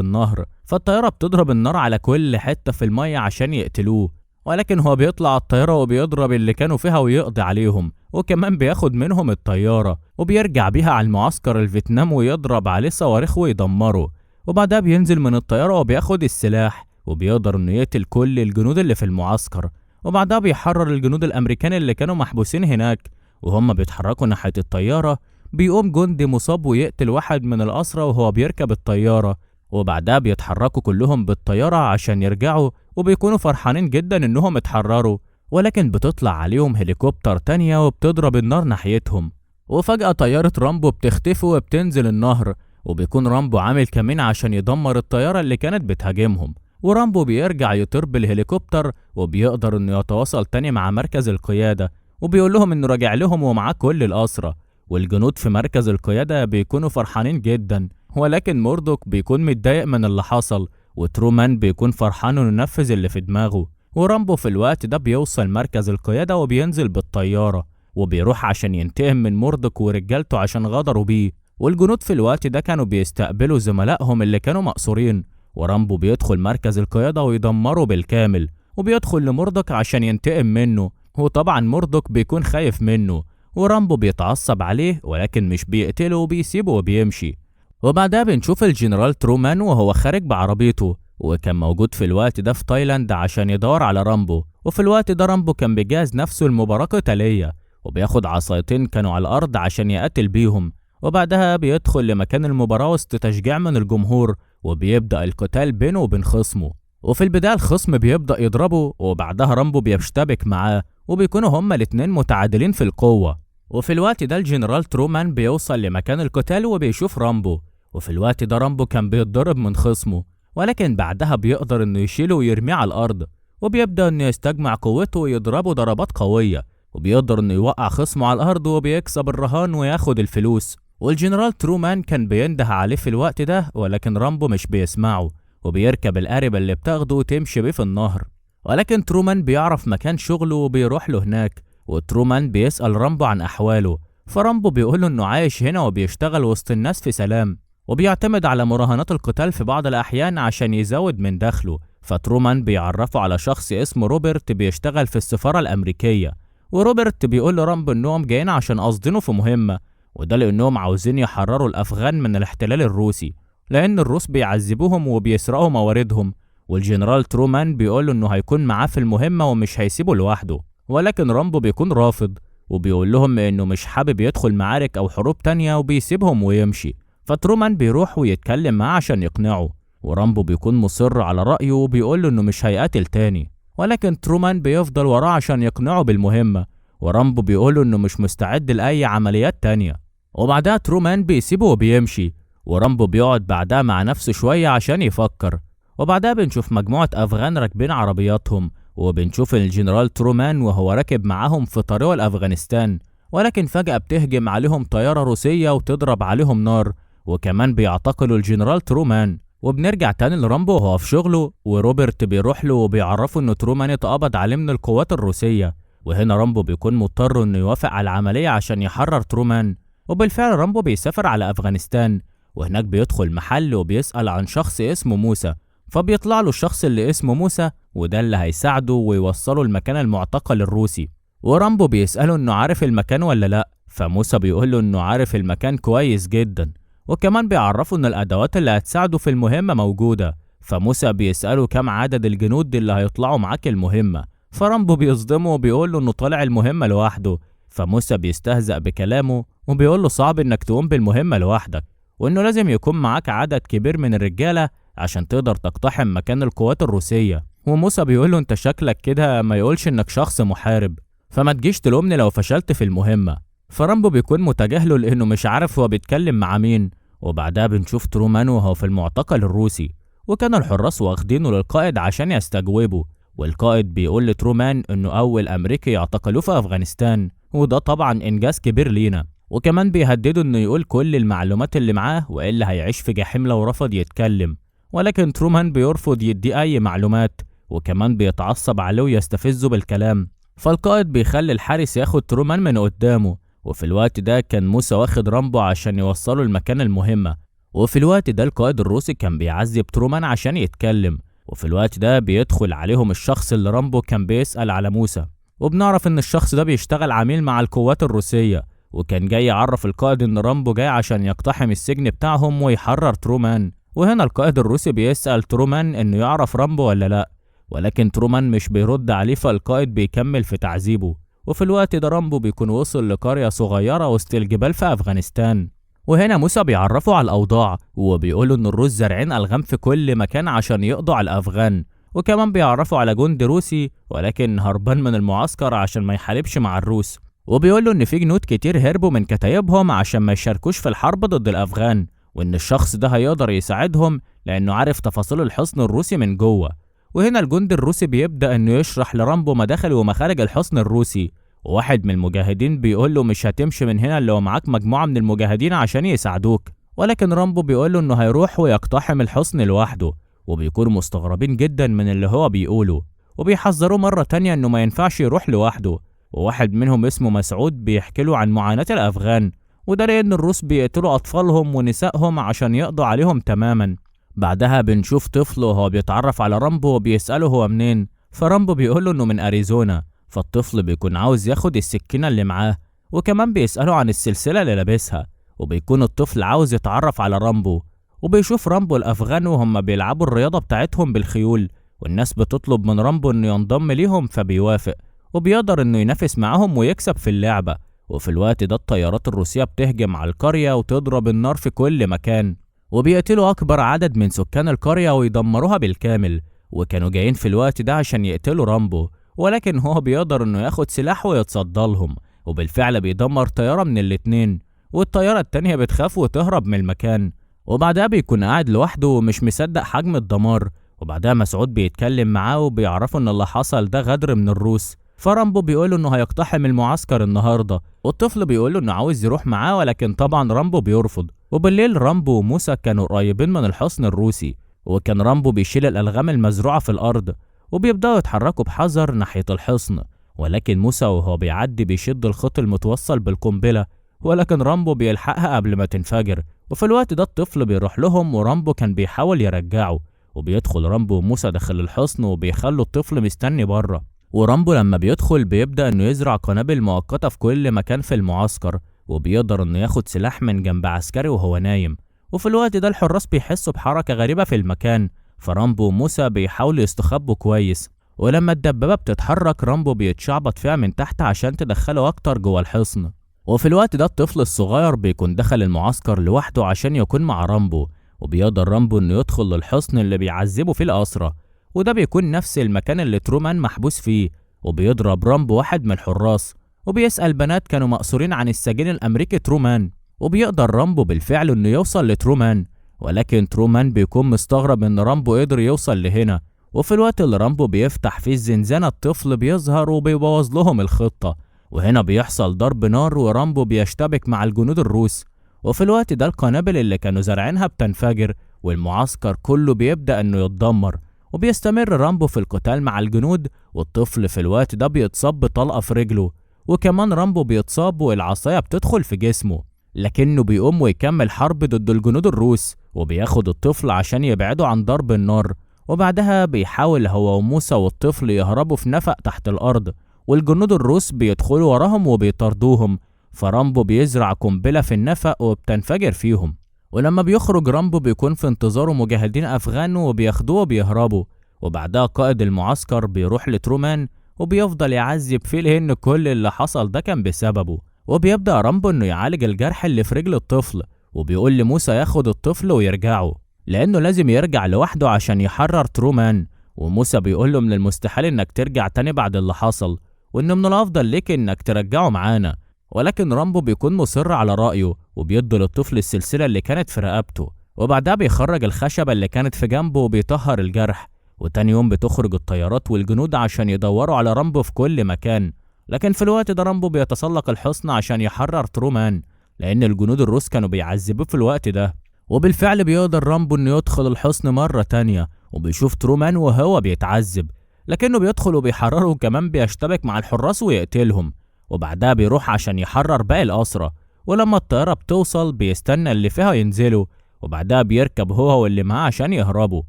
Speaker 1: النهر، فالطيارة بتضرب النار على كل حتة في المية عشان يقتلوه، ولكن هو بيطلع الطيارة وبيضرب اللي كانوا فيها ويقضي عليهم، وكمان بياخد منهم الطيارة وبيرجع بيها على المعسكر الفيتنام ويضرب عليه صواريخ ويدمره. وبعدها بينزل من الطيارة وبياخد السلاح وبيقدر انه يقتل كل الجنود اللي في المعسكر، وبعدها بيحرر الجنود الامريكان اللي كانوا محبوسين هناك. وهم بيتحركوا ناحية الطيارة بيقوم جندي مصاب ويقتل واحد من الأسرى وهو بيركب الطيارة، وبعدها بيتحركوا كلهم بالطيارة عشان يرجعوا وبيكونوا فرحانين جدا انهم اتحرروا، ولكن بتطلع عليهم هليكوبتر تانية وبتضرب النار ناحيتهم. وفجأة طيارة رامبو بتختفي وبتنزل النهر، وبيكون رامبو عامل كمين عشان يدمر الطيارة اللي كانت بتهاجمهم، ورامبو بيرجع يطير بالهليكوبتر وبيقدر انه يتواصل تاني مع مركز القيادة، وبيقول لهم انه راجع لهم ومعاه كل الأسرى. والجنود في مركز القيادة بيكونوا فرحانين جدا، ولكن موردوك بيكون متضايق من اللي حصل، وترومان بيكون فرحان انه ينفذ اللي في دماغه. ورامبو في الوقت ده بيوصل مركز القيادة وبينزل بالطيارة وبيروح عشان ينتقم من موردوك ورجالته عشان غدروا بيه. والجنود في الوقت ده كانوا بيستقبلوا زملائهم اللي كانوا مأسورين، ورامبو بيدخل مركز القيادة ويدمره بالكامل، وبيدخل لموردوك عشان ينتقم منه. وطبعا موردوك بيكون خايف منه، ورامبو بيتعصب عليه ولكن مش بيقتله وبيسيبه وبيمشي. وبعدها بنشوف الجنرال ترومان وهو خارج بعربيته، وكان موجود في الوقت ده في تايلاند عشان يدور على رامبو. وفي الوقت ده رامبو كان بيجهز نفسه لمباراة قتالية، وبياخد عصايتين كانوا على الأرض عشان يقتل بيهم، وبعدها بيدخل لمكان المباراة وسط تشجيع من الجمهور، وبيبدأ القتال بينه وبين خصمه. وفي البداية الخصم بيبدأ يضربه، وبعدها رامبو بيشتبك معاه، وبيكونوا هما الاتنين متعادلين في القوة. وفي الوقت ده الجنرال ترومان بيوصل لمكان القتال وبيشوف رامبو، وفي الوقت ده رامبو كان بيتضرب من خصمه، ولكن بعدها بيقدر انه يشيله ويرميه على الأرض، وبيبدأ انه يستجمع قوته ويضربه ضربات قوية، وبيقدر انه يوقع خصمه على الأرض وبيكسب الرهان وياخد الفلوس. والجنرال ترومان كان بينده عليه في الوقت ده، ولكن رامبو مش بيسمعه، وبيركب القارب اللي بتاخده وتمشي بيه في النهر. ولكن ترومان بيعرف مكان شغله وبيروح له هناك، وترومان بيسأل رامبو عن أحواله، فرامبو بيقوله إنه عايش هنا وبيشتغل وسط الناس في سلام، وبيعتمد على مراهنات القتال في بعض الأحيان عشان يزود من دخله. فترومان بيعرفه على شخص اسمه روبرت بيشتغل في السفارة الأمريكية، وروبرت بيقول لرامبو إنهم جايين عشان قاصدينه في مهمة، وده لأنهم عاوزين يحرروا الأفغان من الاحتلال الروسي، لأن الروس بيعذبوهم وبيسرقوا مواردهم. والجنرال ترومان بيقوله إنه هيكون معاه في المهمة ومش هيسيبه لوحده، ولكن رامبو بيكون رافض، وبيقول لهم إنه مش حابب يدخل معارك أو حروب تانية وبيسيبهم ويمشي. فترومان بيروح ويتكلم معاه عشان يقنعه، ورامبو بيكون مصر على رأيه وبيقوله إنه مش هيقاتل تاني، ولكن ترومان بيفضل وراه عشان يقنعه بالمهمة، ورامبو بيقوله إنه مش مستعد لأي عمليات تانية. وبعدها ترومان بيسيبه وبيمشي، ورامبو بيقعد بعدها مع نفسه شوية عشان يفكر. وبعدها بنشوف مجموعة أفغان راكبين عربياتهم، وبنشوف الجنرال ترومان وهو راكب معاهم في طريقه لأفغانستان، ولكن فجأة بتهجم عليهم طيارة روسية وتضرب عليهم نار، وكمان بيعتقلوا الجنرال ترومان. وبنرجع تاني لرامبو وهو في شغله، وروبرت بيروح له وبيعرفه إن ترومان اتقبض عليه من القوات الروسية، وهنا رامبو بيكون مضطر إنه يوافق على العملية عشان يحرر ترومان. وبالفعل رامبو بيسافر على أفغانستان، وهناك بيدخل محل وبيسأل عن شخص اسمه موسى، فبيطلع له الشخص اللي اسمه موسى، وده اللي هيساعده ويوصله المكان المعتقل الروسي. ورامبو بيسأله إنه عارف المكان ولا لأ، فموسى بيقول له إنه عارف المكان كويس جدا، وكمان بيعرفه إن الأدوات اللي هتساعده في المهمة موجودة. فموسى بيسأله كم عدد الجنود اللي هيطلعوا معاك المهمة، فرامبو بيصدمه وبيقول له إنه طالع المهمة لوحده. فموسى بيستهزأ بكلامه وبيقول له صعب إنك تقوم بالمهمة لوحدك، وإنه لازم يكون معاك عدد كبير من الرجالة عشان تقدر تقتحم مكان القوات الروسية. وموسى بيقول له أنت شكلك كده ما يقولش إنك شخص محارب، فما تجيش تلومني لو فشلت في المهمة. فرامبو بيكون متجاهله لأنه مش عارف هو بيتكلم مع مين. وبعدها بنشوف ترومان وهو في المعتقل الروسي، وكان الحراس واخدينه للقائد عشان يستجوبه، والقائد بيقول لترومان إنه أول أمريكي يعتقلوه في أفغانستان، وده طبعا إنجاز كبير لينا، وكمان بيهدده إنه يقول كل المعلومات اللي معاه وإلا هيعيش في جحيم لو رفض يتكلم. ولكن ترومان بيرفض يدي أي معلومات، وكمان بيتعصب عليه ويستفزه بالكلام. فالقائد بيخلي الحارس ياخد ترومان من قدامه، وفي الوقت ده كان موسى واخد رامبو عشان يوصله المكان المهمة. وفي الوقت ده القائد الروسي كان بيعذب ترومان عشان يتكلم، وفي الوقت ده بيدخل عليهم الشخص اللي رامبو كان بيسأل على موسى، وبنعرف ان الشخص ده بيشتغل عميل مع القوات الروسية، وكان جاي يعرف القائد ان رامبو جاي عشان يقتحم السجن بتاعهم ويحرر ترومان. وهنا القائد الروسي بيسأل ترومان انه يعرف رامبو ولا لا، ولكن ترومان مش بيرد عليه، فالقائد بيكمل في تعذيبه. وفي الوقت ده رامبو بيكون وصل لقرية صغيرة وسط الجبال في أفغانستان، وهنا موسى بيعرفه على الأوضاع وبيقوله إن الروس زارعين ألغام في كل مكان عشان يقضوا على الأفغان، وكمان بيعرفه على جندي روسي ولكن هربان من المعسكر عشان ما يحاربش مع الروس، وبيقوله إن في جنود كتير هربوا من كتايبهم عشان ما يشاركوش في الحرب ضد الأفغان، وإن الشخص ده هيقدر يساعدهم لأنه عارف تفاصيل الحصن الروسي من جوه. وهنا الجندي الروسي بيبدأ إنه يشرح لرامبو مداخل ومخارج الحصن الروسي، وواحد من المجاهدين بيقول له مش هتمشي من هنا إلا ومعاك مجموعة من المجاهدين عشان يساعدوك، ولكن رامبو بيقول له إنه هيروح ويقتحم الحصن لوحده، وبيكونوا مستغربين جدا من اللي هو بيقوله، وبيحذروه مرة تانية إنه ما ينفعش يروح لوحده. وواحد منهم اسمه مسعود بيحكي له عن معاناة الأفغان، وده لأن الروس بيقتلوا أطفالهم ونسائهم عشان يقضوا عليهم تماما. بعدها بنشوف طفل وهو بيتعرف على رامبو وبيسأله هو منين، فرامبو بيقوله إنه من أريزونا، فالطفل بيكون عاوز ياخد السكينة اللي معاه، وكمان بيسأله عن السلسلة اللي لابسها، وبيكون الطفل عاوز يتعرف على رامبو. وبيشوف رامبو الأفغان وهم بيلعبوا الرياضة بتاعتهم بالخيول، والناس بتطلب من رامبو إنه ينضم ليهم فبيوافق، وبيقدر إنه ينافس معاهم ويكسب في اللعبة. وفي الوقت ده الطيارات الروسية بتهجم على القرية وتضرب النار في كل مكان، وبيقتلوا أكبر عدد من سكان القرية ويدمروها بالكامل. وكانوا جايين في الوقت ده عشان يقتلوا رامبو، ولكن هو بيقدر إنه ياخد سلاح ويتصدى لهم، وبالفعل بيدمر طيارة من الاتنين، والطيارة التانية بتخاف وتهرب من المكان. وبعدها بيكون قاعد لوحده ومش مصدق حجم الدمار. وبعدها مسعود بيتكلم معاه وبيعرفوا إن اللي حصل ده غدر من الروس، فرامبو بيقوله إنه هيقتحم المعسكر النهاردة، والطفل بيقوله إنه عاوز يروح معاه، ولكن طبعا رامبو بيرفض. وبالليل رامبو وموسى كانوا قريبين من الحصن الروسي، وكان رامبو بيشيل الألغام المزروعة في الأرض، وبيبدأوا يتحركوا بحذر ناحية الحصن، ولكن موسى وهو بيعدي بيشد الخيط المتوصل بالقنبلة، ولكن رامبو بيلحقها قبل ما تنفجر. وفي الوقت ده الطفل بيروح لهم ورامبو كان بيحاول يرجعه، وبيدخل رامبو وموسى داخل الحصن وبيخلوا الطفل مستني بره. ورامبو لما بيدخل بيبدأ انه يزرع قنابل مؤقتة في كل مكان في المعسكر، وبيقدر انه ياخد سلاح من جنب عسكري وهو نايم. وفي الوقت ده الحراس بيحسوا بحركة غريبة في المكان، فرامبو وموسى بيحاولوا يستخبوا كويس، ولما الدبابة بتتحرك رامبو بيتشعبط فيها من تحت عشان تدخله اكتر جوه الحصن. وفي الوقت ده الطفل الصغير بيكون دخل المعسكر لوحده عشان يكون مع رامبو، وبيقدر رامبو انه يدخل للحصن اللي بيعذبوا فيه الأسرى، وده بيكون نفس المكان اللي ترومان محبوس فيه. وبيضرب رامبو واحد من الحراس، وبيسأل بنات كانوا مأسورين عن السجين الأمريكي ترومان، وبيقدر رامبو بالفعل انه يوصل لترومان، ولكن ترومان بيكون مستغرب ان رامبو قدر يوصل لهنا. وفي الوقت اللي رامبو بيفتح فيه الزنزانة الطفل بيظهر وبيبوظ لهم الخطة، وهنا بيحصل ضرب نار ورامبو بيشتبك مع الجنود الروس. وفي الوقت ده القنابل اللي كانوا زارعينها بتنفجر، والمعسكر كله بيبدأ انه يتدمر، وبيستمر رامبو في القتال مع الجنود، والطفل في الوقت ده بيتصاب بطلقة في رجله، وكمان رامبو بيتصاب والعصاية بتدخل في جسمه، لكنه بيقوم ويكمل حرب ضد الجنود الروس، وبياخد الطفل عشان يبعده عن ضرب النار. وبعدها بيحاول هو وموسى والطفل يهربوا في نفق تحت الأرض، والجنود الروس بيدخلوا وراهم وبيطاردوهم، فرامبو بيزرع قنبلة في النفق وبتنفجر فيهم. ولما بيخرج رامبو بيكون في انتظاره مجاهدين أفغان وبياخدوه وبيهربوا، وبعدها قائد المعسكر بيروح لترومان وبيفضل يعذب فيه لأن كل اللي حصل ده كان بسببه. وبيبدأ رامبو إنه يعالج الجرح اللي في رجل الطفل، وبيقول لموسى ياخد الطفل ويرجعه لأنه لازم يرجع لوحده عشان يحرر ترومان. وموسى بيقول له من المستحيل إنك ترجع تاني بعد اللي حصل، وإن من الأفضل ليك إنك ترجعه معانا، ولكن رامبو بيكون مصر على رأيه وبيدي للطفل السلسلة اللي كانت في رقبته، وبعدها بيخرج الخشبة اللي كانت في جنبه وبيطهر الجرح. وتاني يوم بتخرج الطيارات والجنود عشان يدوروا على رامبو في كل مكان، لكن في الوقت ده رامبو بيتسلق الحصن عشان يحرر ترومان لأن الجنود الروس كانوا بيعذبوه في الوقت ده. وبالفعل بيقدر رامبو إنه يدخل الحصن مرة تانية، وبيشوف ترومان وهو بيتعذب، لكنه بيدخل وبيحرره وكمان بيشتبك مع الحراس ويقتلهم، وبعدها بيروح عشان يحرر باقي الأسرى. ولما الطيارة بتوصل بيستنى اللي فيها ينزلوا، وبعدها بيركب هو واللي معاه عشان يهربوا،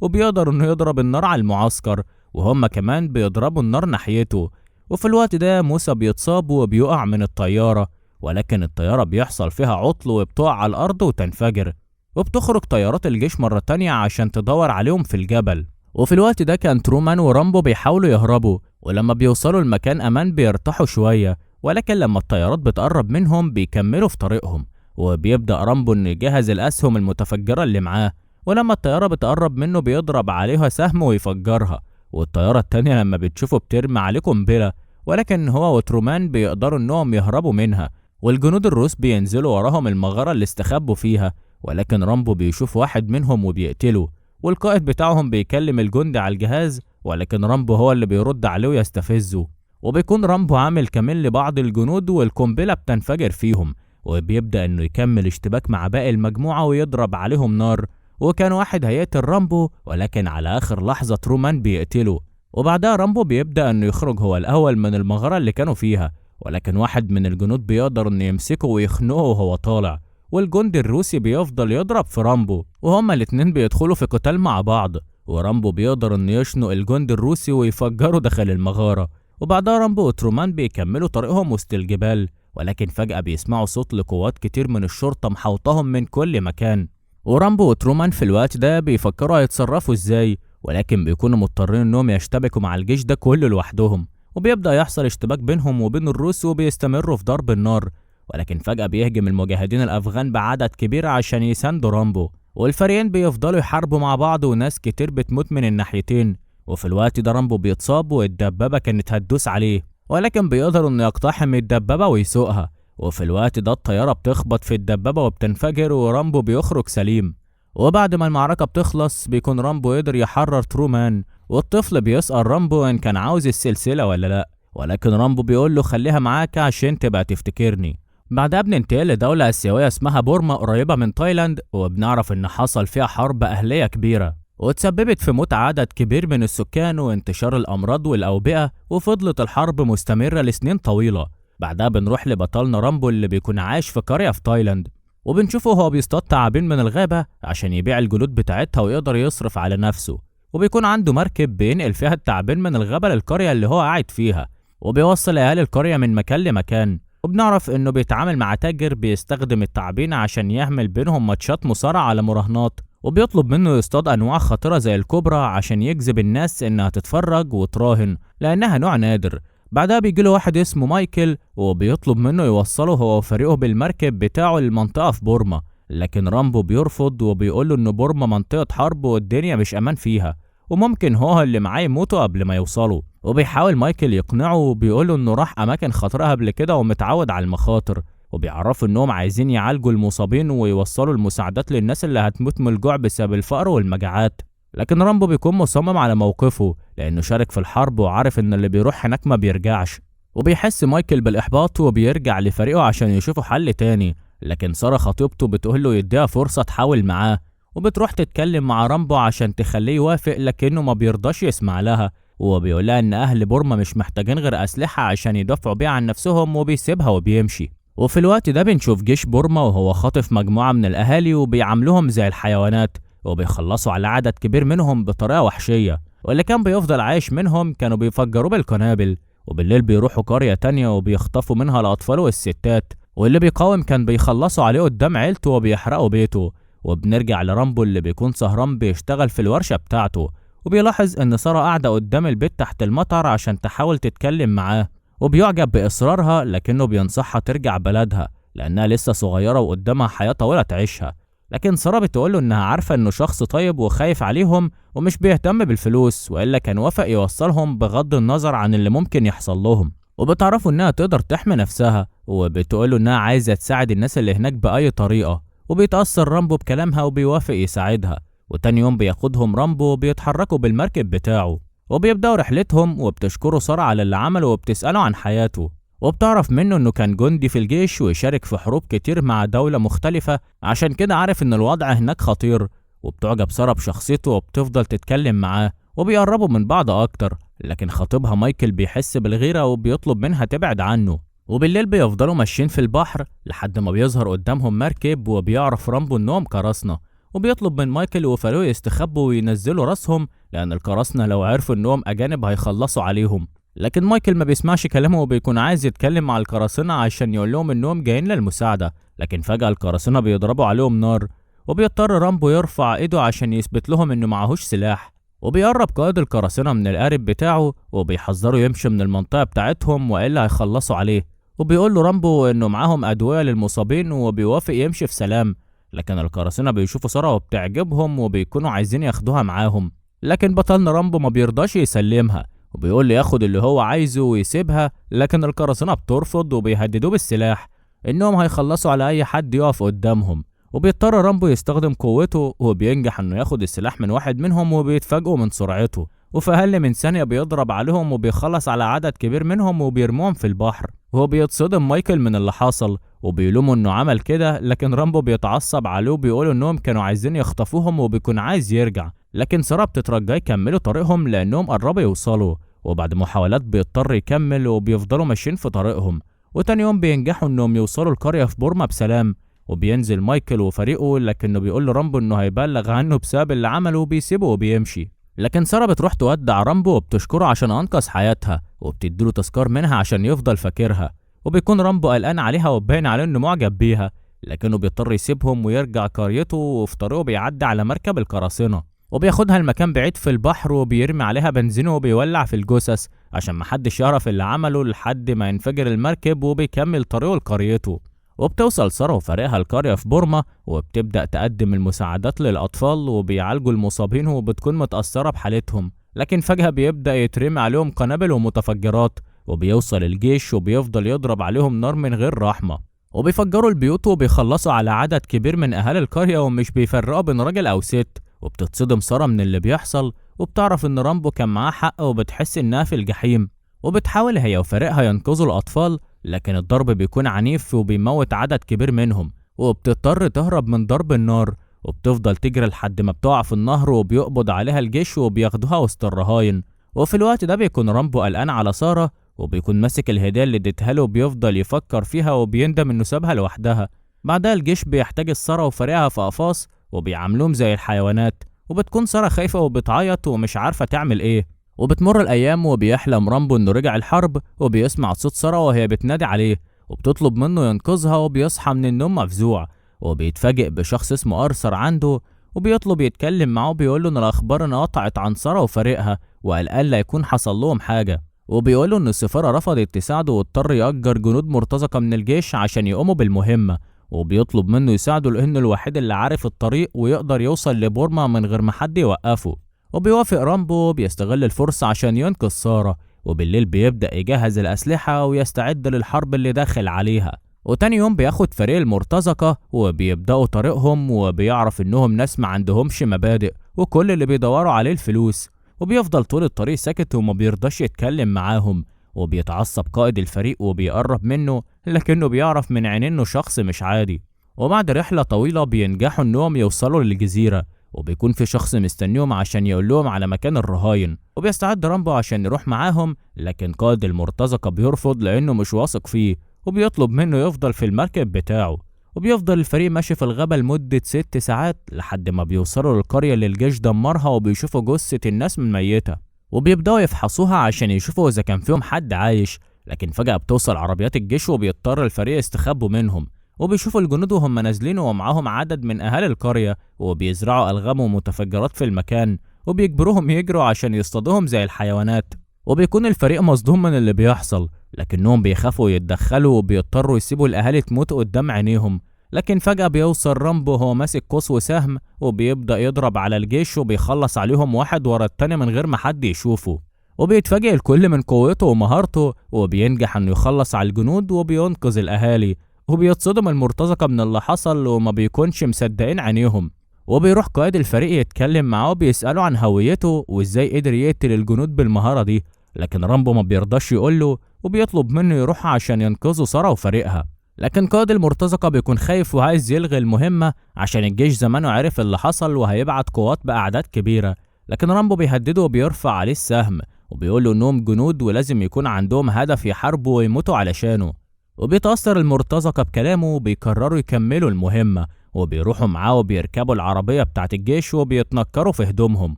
Speaker 1: وبيقدر انه يضرب النار على المعسكر، وهم كمان بيضربوا النار ناحيته. وفي الوقت ده موسى بيتصاب وبيقع من الطيارة، ولكن الطيارة بيحصل فيها عطل وبتقع على الأرض وتنفجر، وبتخرج طيارات الجيش مرة تانية عشان تدور عليهم في الجبل. وفي الوقت ده كان ترومان ورامبو بيحاولوا يهربوا، ولما بيوصلوا المكان أمان بيرتاحوا شوية، ولكن لما الطيارات بتقرب منهم بيكملوا في طريقهم. وبيبدأ رامبو إنه يجهز الأسهم المتفجرة اللي معاه، ولما الطيارة بتقرب منه بيضرب عليها سهم ويفجرها، والطيارة التانية لما بتشوفه بترمي عليه قنبلة، ولكن هو وترومان بيقدروا إنهم يهربوا منها. والجنود الروس بينزلوا وراهم المغارة اللي استخبوا فيها، ولكن رامبو بيشوف واحد منهم وبيقتله، والقائد بتاعهم بيكلم الجندي على الجهاز، ولكن رامبو هو اللي بيرد عليه ويستفزه. وبيكون رامبو عامل كمان لبعض الجنود والقنبلة بتنفجر فيهم، وبيبدأ انه يكمل اشتباك مع باقي المجموعة ويضرب عليهم نار. وكان واحد هيقتل رامبو، ولكن على آخر لحظة ترومان بيقتله، وبعدها رامبو بيبدأ انه يخرج هو الأول من المغارة اللي كانوا فيها، ولكن واحد من الجنود بيقدر انه يمسكه ويخنقه وهو طالع، والجندي الروسي بيفضل يضرب في رامبو، وهما الاتنين بيدخلوا في قتال مع بعض، ورامبو بيقدر انه يشنق الجندي الروسي ويفجره داخل المغارة. وبعدها رامبو وترومان بيكملوا طريقهم وسط الجبال، ولكن فجأة بيسمعوا صوت لقوات كتير من الشرطة محوطهم من كل مكان، ورامبو وترومان في الوقت ده بيفكروا هيتصرفوا ازاي، ولكن بيكونوا مضطرين انهم يشتبكوا مع الجيش ده كله لوحدهم. وبيبدأ يحصل اشتباك بينهم وبين الروس وبيستمروا في ضرب النار، ولكن فجأة بيهجم المجاهدين الأفغان بعدد كبير عشان يساندوا رامبو، والفريقين بيفضلوا يحاربوا مع بعض وناس كتير بتموت من الناحيتين. وفي الوقت ده رامبو بيتصاب والدبابة كانت هتدوس عليه، ولكن بيقدر انه يقتحم الدبابة ويسوقها. وفي الوقت ده الطيارة بتخبط في الدبابة وبتنفجر ورامبو بيخرج سليم. وبعد ما المعركة بتخلص بيكون رامبو قدر يحرر ترومان، والطفل بيسأل رامبو ان كان عاوز السلسلة ولا لا، ولكن رامبو بيقول له خليها معاك عشان تبقى تفتكرني. بعدها بننتقل لدولة آسيوية اسمها بورما قريبة من تايلاند، وبنعرف ان حصل فيها حرب أهلية كبيرة وتسببت في موت عدد كبير من السكان وانتشار الأمراض والأوبئة، وفضلت الحرب مستمرة لسنين طويلة. بعدها بنروح لبطلنا رامبو اللي بيكون عايش في قرية في تايلاند، وبنشوفه هو بيصطاد تعابين من الغابة عشان يبيع الجلود بتاعتها ويقدر يصرف على نفسه، وبيكون عنده مركب بينقل فيها التعابين من الغابة للقرية اللي هو قاعد فيها، وبيوصل أهالي القرية من مكان لمكان. وبنعرف إنه بيتعامل مع تاجر بيستخدم التعابين عشان يعمل بينهم ماتشات مصارعة على مراهنات، وبيطلب منه يصطاد أنواع خطيرة زي الكوبرا عشان يجذب الناس إنها تتفرج وتراهن لأنها نوع نادر. بعدها بيجيله واحد اسمه مايكل وبيطلب منه يوصله هو وفريقه بالمركب بتاعه للمنطقة في بورما، لكن رامبو بيرفض وبيقوله إن بورما منطقة حرب والدنيا مش أمان فيها، وممكن هو اللي معاه يموتوا قبل ما يوصلوا. وبيحاول مايكل يقنعه وبيقوله إنه راح أماكن خطرة قبل كده ومتعود على المخاطر، وبيعرفوا إنهم عايزين يعالجوا المصابين ويوصلوا المساعدات للناس اللي هتموت من الجوع بسبب الفقر والمجاعات. لكن رامبو بيكون مصمم على موقفه لأنه شارك في الحرب وعارف إن اللي بيروح هناك ما بيرجعش، وبيحس مايكل بالإحباط وبيرجع لفريقه عشان يشوفوا حل تاني. لكن سارة خطيبته بتقوله يديها فرصة تحاول معاه، وبتروح تتكلم مع رامبو عشان تخليه يوافق، لكنه ما بيرضاش يسمع لها، وبيقولها إن أهل بورما مش محتاجين غير أسلحة عشان يدافعوا بيها عن نفسهم، وبيسيبها وبيمشي. وفي الوقت ده بنشوف جيش بورما وهو خاطف مجموعة من الأهالي وبيعاملوهم زي الحيوانات، وبيخلصوا على عدد كبير منهم بطريقة وحشية، واللي كان بيفضل عايش منهم كانوا بيفجروه بالقنابل. وبالليل بيروحوا قرية تانية وبيخطفوا منها الأطفال والستات، واللي بيقاوم كان بيخلصوا عليه قدام عيلته وبيحرقوا بيته. وبنرجع لرامبو اللي بيكون سهران بيشتغل في الورشة بتاعته، وبيلاحظ إن سارة قاعدة قدام البيت تحت المطر عشان تحاول تتكلم معاه، وبيعجب بإصرارها لكنه بينصحها ترجع بلدها لأنها لسه صغيرة وقدامها حياة طويلة تعيشها. لكن سارة بتقوله إنها عارفة إنه شخص طيب وخايف عليهم ومش بيهتم بالفلوس، وإلا كان وافق يوصلهم بغض النظر عن اللي ممكن يحصل لهم. وبتعرفوا إنها تقدر تحمي نفسها، وبتقوله إنها عايزة تساعد الناس اللي هناك بأي طريقة، وبيتأثر رامبو بكلامها وبيوافق يساعدها. وتاني يوم بياخدهم رامبو وبيتحركوا بالمركب بتاعه، وبيبدأوا رحلتهم، وبتشكره سارة على اللي عمله وبتسأله عن حياته، وبتعرف منه انه كان جندي في الجيش وشارك في حروب كتير مع دولة مختلفة، عشان كده عارف ان الوضع هناك خطير. وبتعجب سارة بشخصيته وبتفضل تتكلم معاه، وبيقربوا من بعض اكتر لكن خطيبها مايكل بيحس بالغيرة وبيطلب منها تبعد عنه. وبالليل بيفضلوا ماشيين في البحر لحد ما بيظهر قدامهم مركب، وبيعرف رامبو انهم قراصنة، وبيطلب من مايكل وفريقه يستخبوا وينزلوا راسهم لان القراصنة لو عرفوا انهم اجانب هيخلصوا عليهم. لكن مايكل ما بيسمعش كلامه وبيكون عايز يتكلم مع القراصنة عشان يقول لهم انهم جايين للمساعدة، لكن فجأة القراصنة بيضربوا عليهم نار، وبيضطر رامبو يرفع ايده عشان يثبت لهم انه معهوش سلاح. وبيقرب قائد القراصنة من القارب بتاعه وبيحذره يمشي من المنطقة بتاعتهم والا هيخلصوا عليه، وبيقول له رامبو انه معاهم ادوية للمصابين وبيوافق يمشي في سلام. لكن القراصنة بيشوفوا سارة وبتعجبهم وبيكونوا عايزين ياخدوها معاهم، لكن بطلنا رامبو ما بيرضاش يسلمها وبيقول لي ياخد اللي هو عايزه ويسيبها، لكن القراصنة بترفض وبيهددوه بالسلاح انهم هيخلصوا على اي حد يقف قدامهم. وبيضطر رامبو يستخدم قوته وبينجح انه ياخد السلاح من واحد منهم وبيتفاجئوا من سرعته، وفي اقل من ثانية بيضرب عليهم وبيخلص على عدد كبير منهم وبيرموهم في البحر. وهو بيتصدم مايكل من اللي حصل وبيلومه انه عمل كده، لكن رامبو بيتعصب عليه وبيقول انهم كانوا عايزين يخطفوهم وبيكون عايز يرجع، لكن سارة بتترجاه يكملوا طريقهم لانهم قربوا يوصلوا. وبعد محاولات بيضطر يكمل وبيفضلوا ماشيين في طريقهم، وتاني يوم بينجحوا انهم يوصلوا القرية في بورما بسلام. وبينزل مايكل وفريقه، لكنه بيقول لرامبو انه هيبلغ عنه بسبب اللي عمله وبيسيبه وبيمشي. لكن سارة بتروح تودع رامبو وبتشكره عشان انقذ حياتها وبتديله تذكار منها عشان يفضل فاكرها. وبيكون رامبو قلقان عليها وباين عليه انه معجب بيها، لكنه بيضطر يسيبهم ويرجع قريته، وفي طريقه بيعدي على مركب القراصنة وبياخدها المكان بعيد في البحر وبيرمي عليها بنزين وبيولع في الجثث عشان محدش يعرف اللي عمله لحد ما ينفجر المركب، وبيكمل طريقه لقريته. وبتوصل سارة وفريقها القرية في بورما وبتبدأ تقدم المساعدات للأطفال وبيعالجوا المصابين وبتكون متأثرة بحالتهم، لكن فجأة بيبدأ يترمي عليهم قنابل ومتفجرات، وبيوصل الجيش وبيفضل يضرب عليهم نار من غير رحمة، وبيفجروا البيوت وبيخلصوا على عدد كبير من أهالي القرية ومش بيفرقوا بين راجل أو ست. وبتتصدم سارة من اللي بيحصل وبتعرف إن رامبو كان معاه حق وبتحس إنها في الجحيم، وبتحاول هي وفريقها ينقذوا الأطفال، لكن الضرب بيكون عنيف وبيموت عدد كبير منهم، وبتضطر تهرب من ضرب النار، وبتفضل تجري لحد ما بتقع في النهر وبيقبض عليها الجيش وبياخدوها وسط الرهاين. وفي الوقت ده بيكون رامبو قلقان على سارة وبيكون ماسك الهدية اللي اديتها له وبيفضل يفكر فيها وبيندم انه سابها لوحدها. بعدها الجيش بيحتاج سارة وفريقها في قفص وبيعاملوهم زي الحيوانات، وبتكون سارة خايفة وبتعيط ومش عارفة تعمل ايه. وبتمر الايام وبيحلم رامبو انه رجع الحرب وبيسمع صوت سارة وهي بتنادي عليه وبتطلب منه ينقذها، وبيصحى من النوم مفزوع وبيتفاجئ بشخص اسمه ارثر عنده وبيطلب يتكلم معاه وبيقول له ان الاخبار انقطعت عن سارة وفريقها وقلقان لا يكون حصل لهم حاجة، وبيقول له ان السفارة رفضت تساعده واضطر يأجر جنود مرتزقة من الجيش عشان يقوموا بالمهمة، وبيطلب منه يساعده لانه الوحيد اللي عارف الطريق ويقدر يوصل لبورما من غير ما حد يوقفه. وبيوافق رامبو بيستغل الفرصة عشان ينقذ سارة، وبالليل بيبدأ يجهز الأسلحة ويستعد للحرب اللي داخل عليها. وتاني يوم بياخد فريق المرتزقة وبيبدأوا طريقهم، وبيعرف إنهم ناس ما عندهمش مبادئ وكل اللي بيدوروا عليه الفلوس، وبيفضل طول الطريق ساكت وما بيرضاش يتكلم معاهم. وبيتعصب قائد الفريق وبيقرب منه، لكنه بيعرف من عينيه إنه شخص مش عادي. وبعد رحلة طويلة بينجحوا إنهم يوصلوا للجزيرة، وبيكون في شخص مستنيهم عشان يقول لهم على مكان الرهاين، وبيستعد رامبو عشان يروح معاهم، لكن قائد المرتزقة بيرفض لأنه مش واثق فيه وبيطلب منه يفضل في المركب بتاعه. وبيفضل الفريق ماشي في الغابة لمدة 6 ساعات لحد ما بيوصلوا للقرية اللي الجيش دمرها وبيشوفوا جثة الناس من ميتة، وبيبدأوا يفحصوها عشان يشوفوا إذا كان فيهم حد عايش، لكن فجأة بتوصل عربيات الجيش وبيضطر الفريق يستخبوا منهم، وبيشوفوا الجنود وهم نازلين ومعاهم عدد من أهالي القرية وبيزرعوا ألغام ومتفجرات في المكان، وبيجبروهم يجروا عشان يصطادوهم زي الحيوانات. وبيكون الفريق مصدوم من اللي بيحصل، لكنهم بيخافوا يتدخلوا وبيضطروا يسيبوا الأهالي تموت قدام عينيهم. لكن فجأة بيوصل رامبو وهو ماسك قوس وسهم وبيبدأ يضرب على الجيش وبيخلص عليهم واحد ورا التاني من غير ما حد يشوفه، وبيتفاجئ الكل من قوته ومهارته وبينجح انه يخلص على الجنود وبينقذ الأهالي. وبيتصدم المرتزقة من اللي حصل وما بيكونش مصدقين عينيهم، وبيروح قائد الفريق يتكلم معاه وبيسأله عن هويته وازاي قدر يقتل الجنود بالمهارة دي، لكن رامبو ما بيرضاش يقوله وبيطلب منه يروح عشان ينقذوا سارة وفريقها. لكن قائد المرتزقة بيكون خايف وعايز يلغي المهمة عشان الجيش زمانه عرف اللي حصل وهيبعت قوات بأعداد كبيرة، لكن رامبو بيهدده وبيرفع عليه السهم وبيقول له انهم جنود ولازم يكون عندهم هدف يحاربوا ويموتوا علشانه. وبيتأثر المرتزقة بكلامه وبيقرروا يكملوا المهمة، وبيروحوا معاه وبيركبوا العربية بتاعت الجيش وبيتنكروا في هدومهم.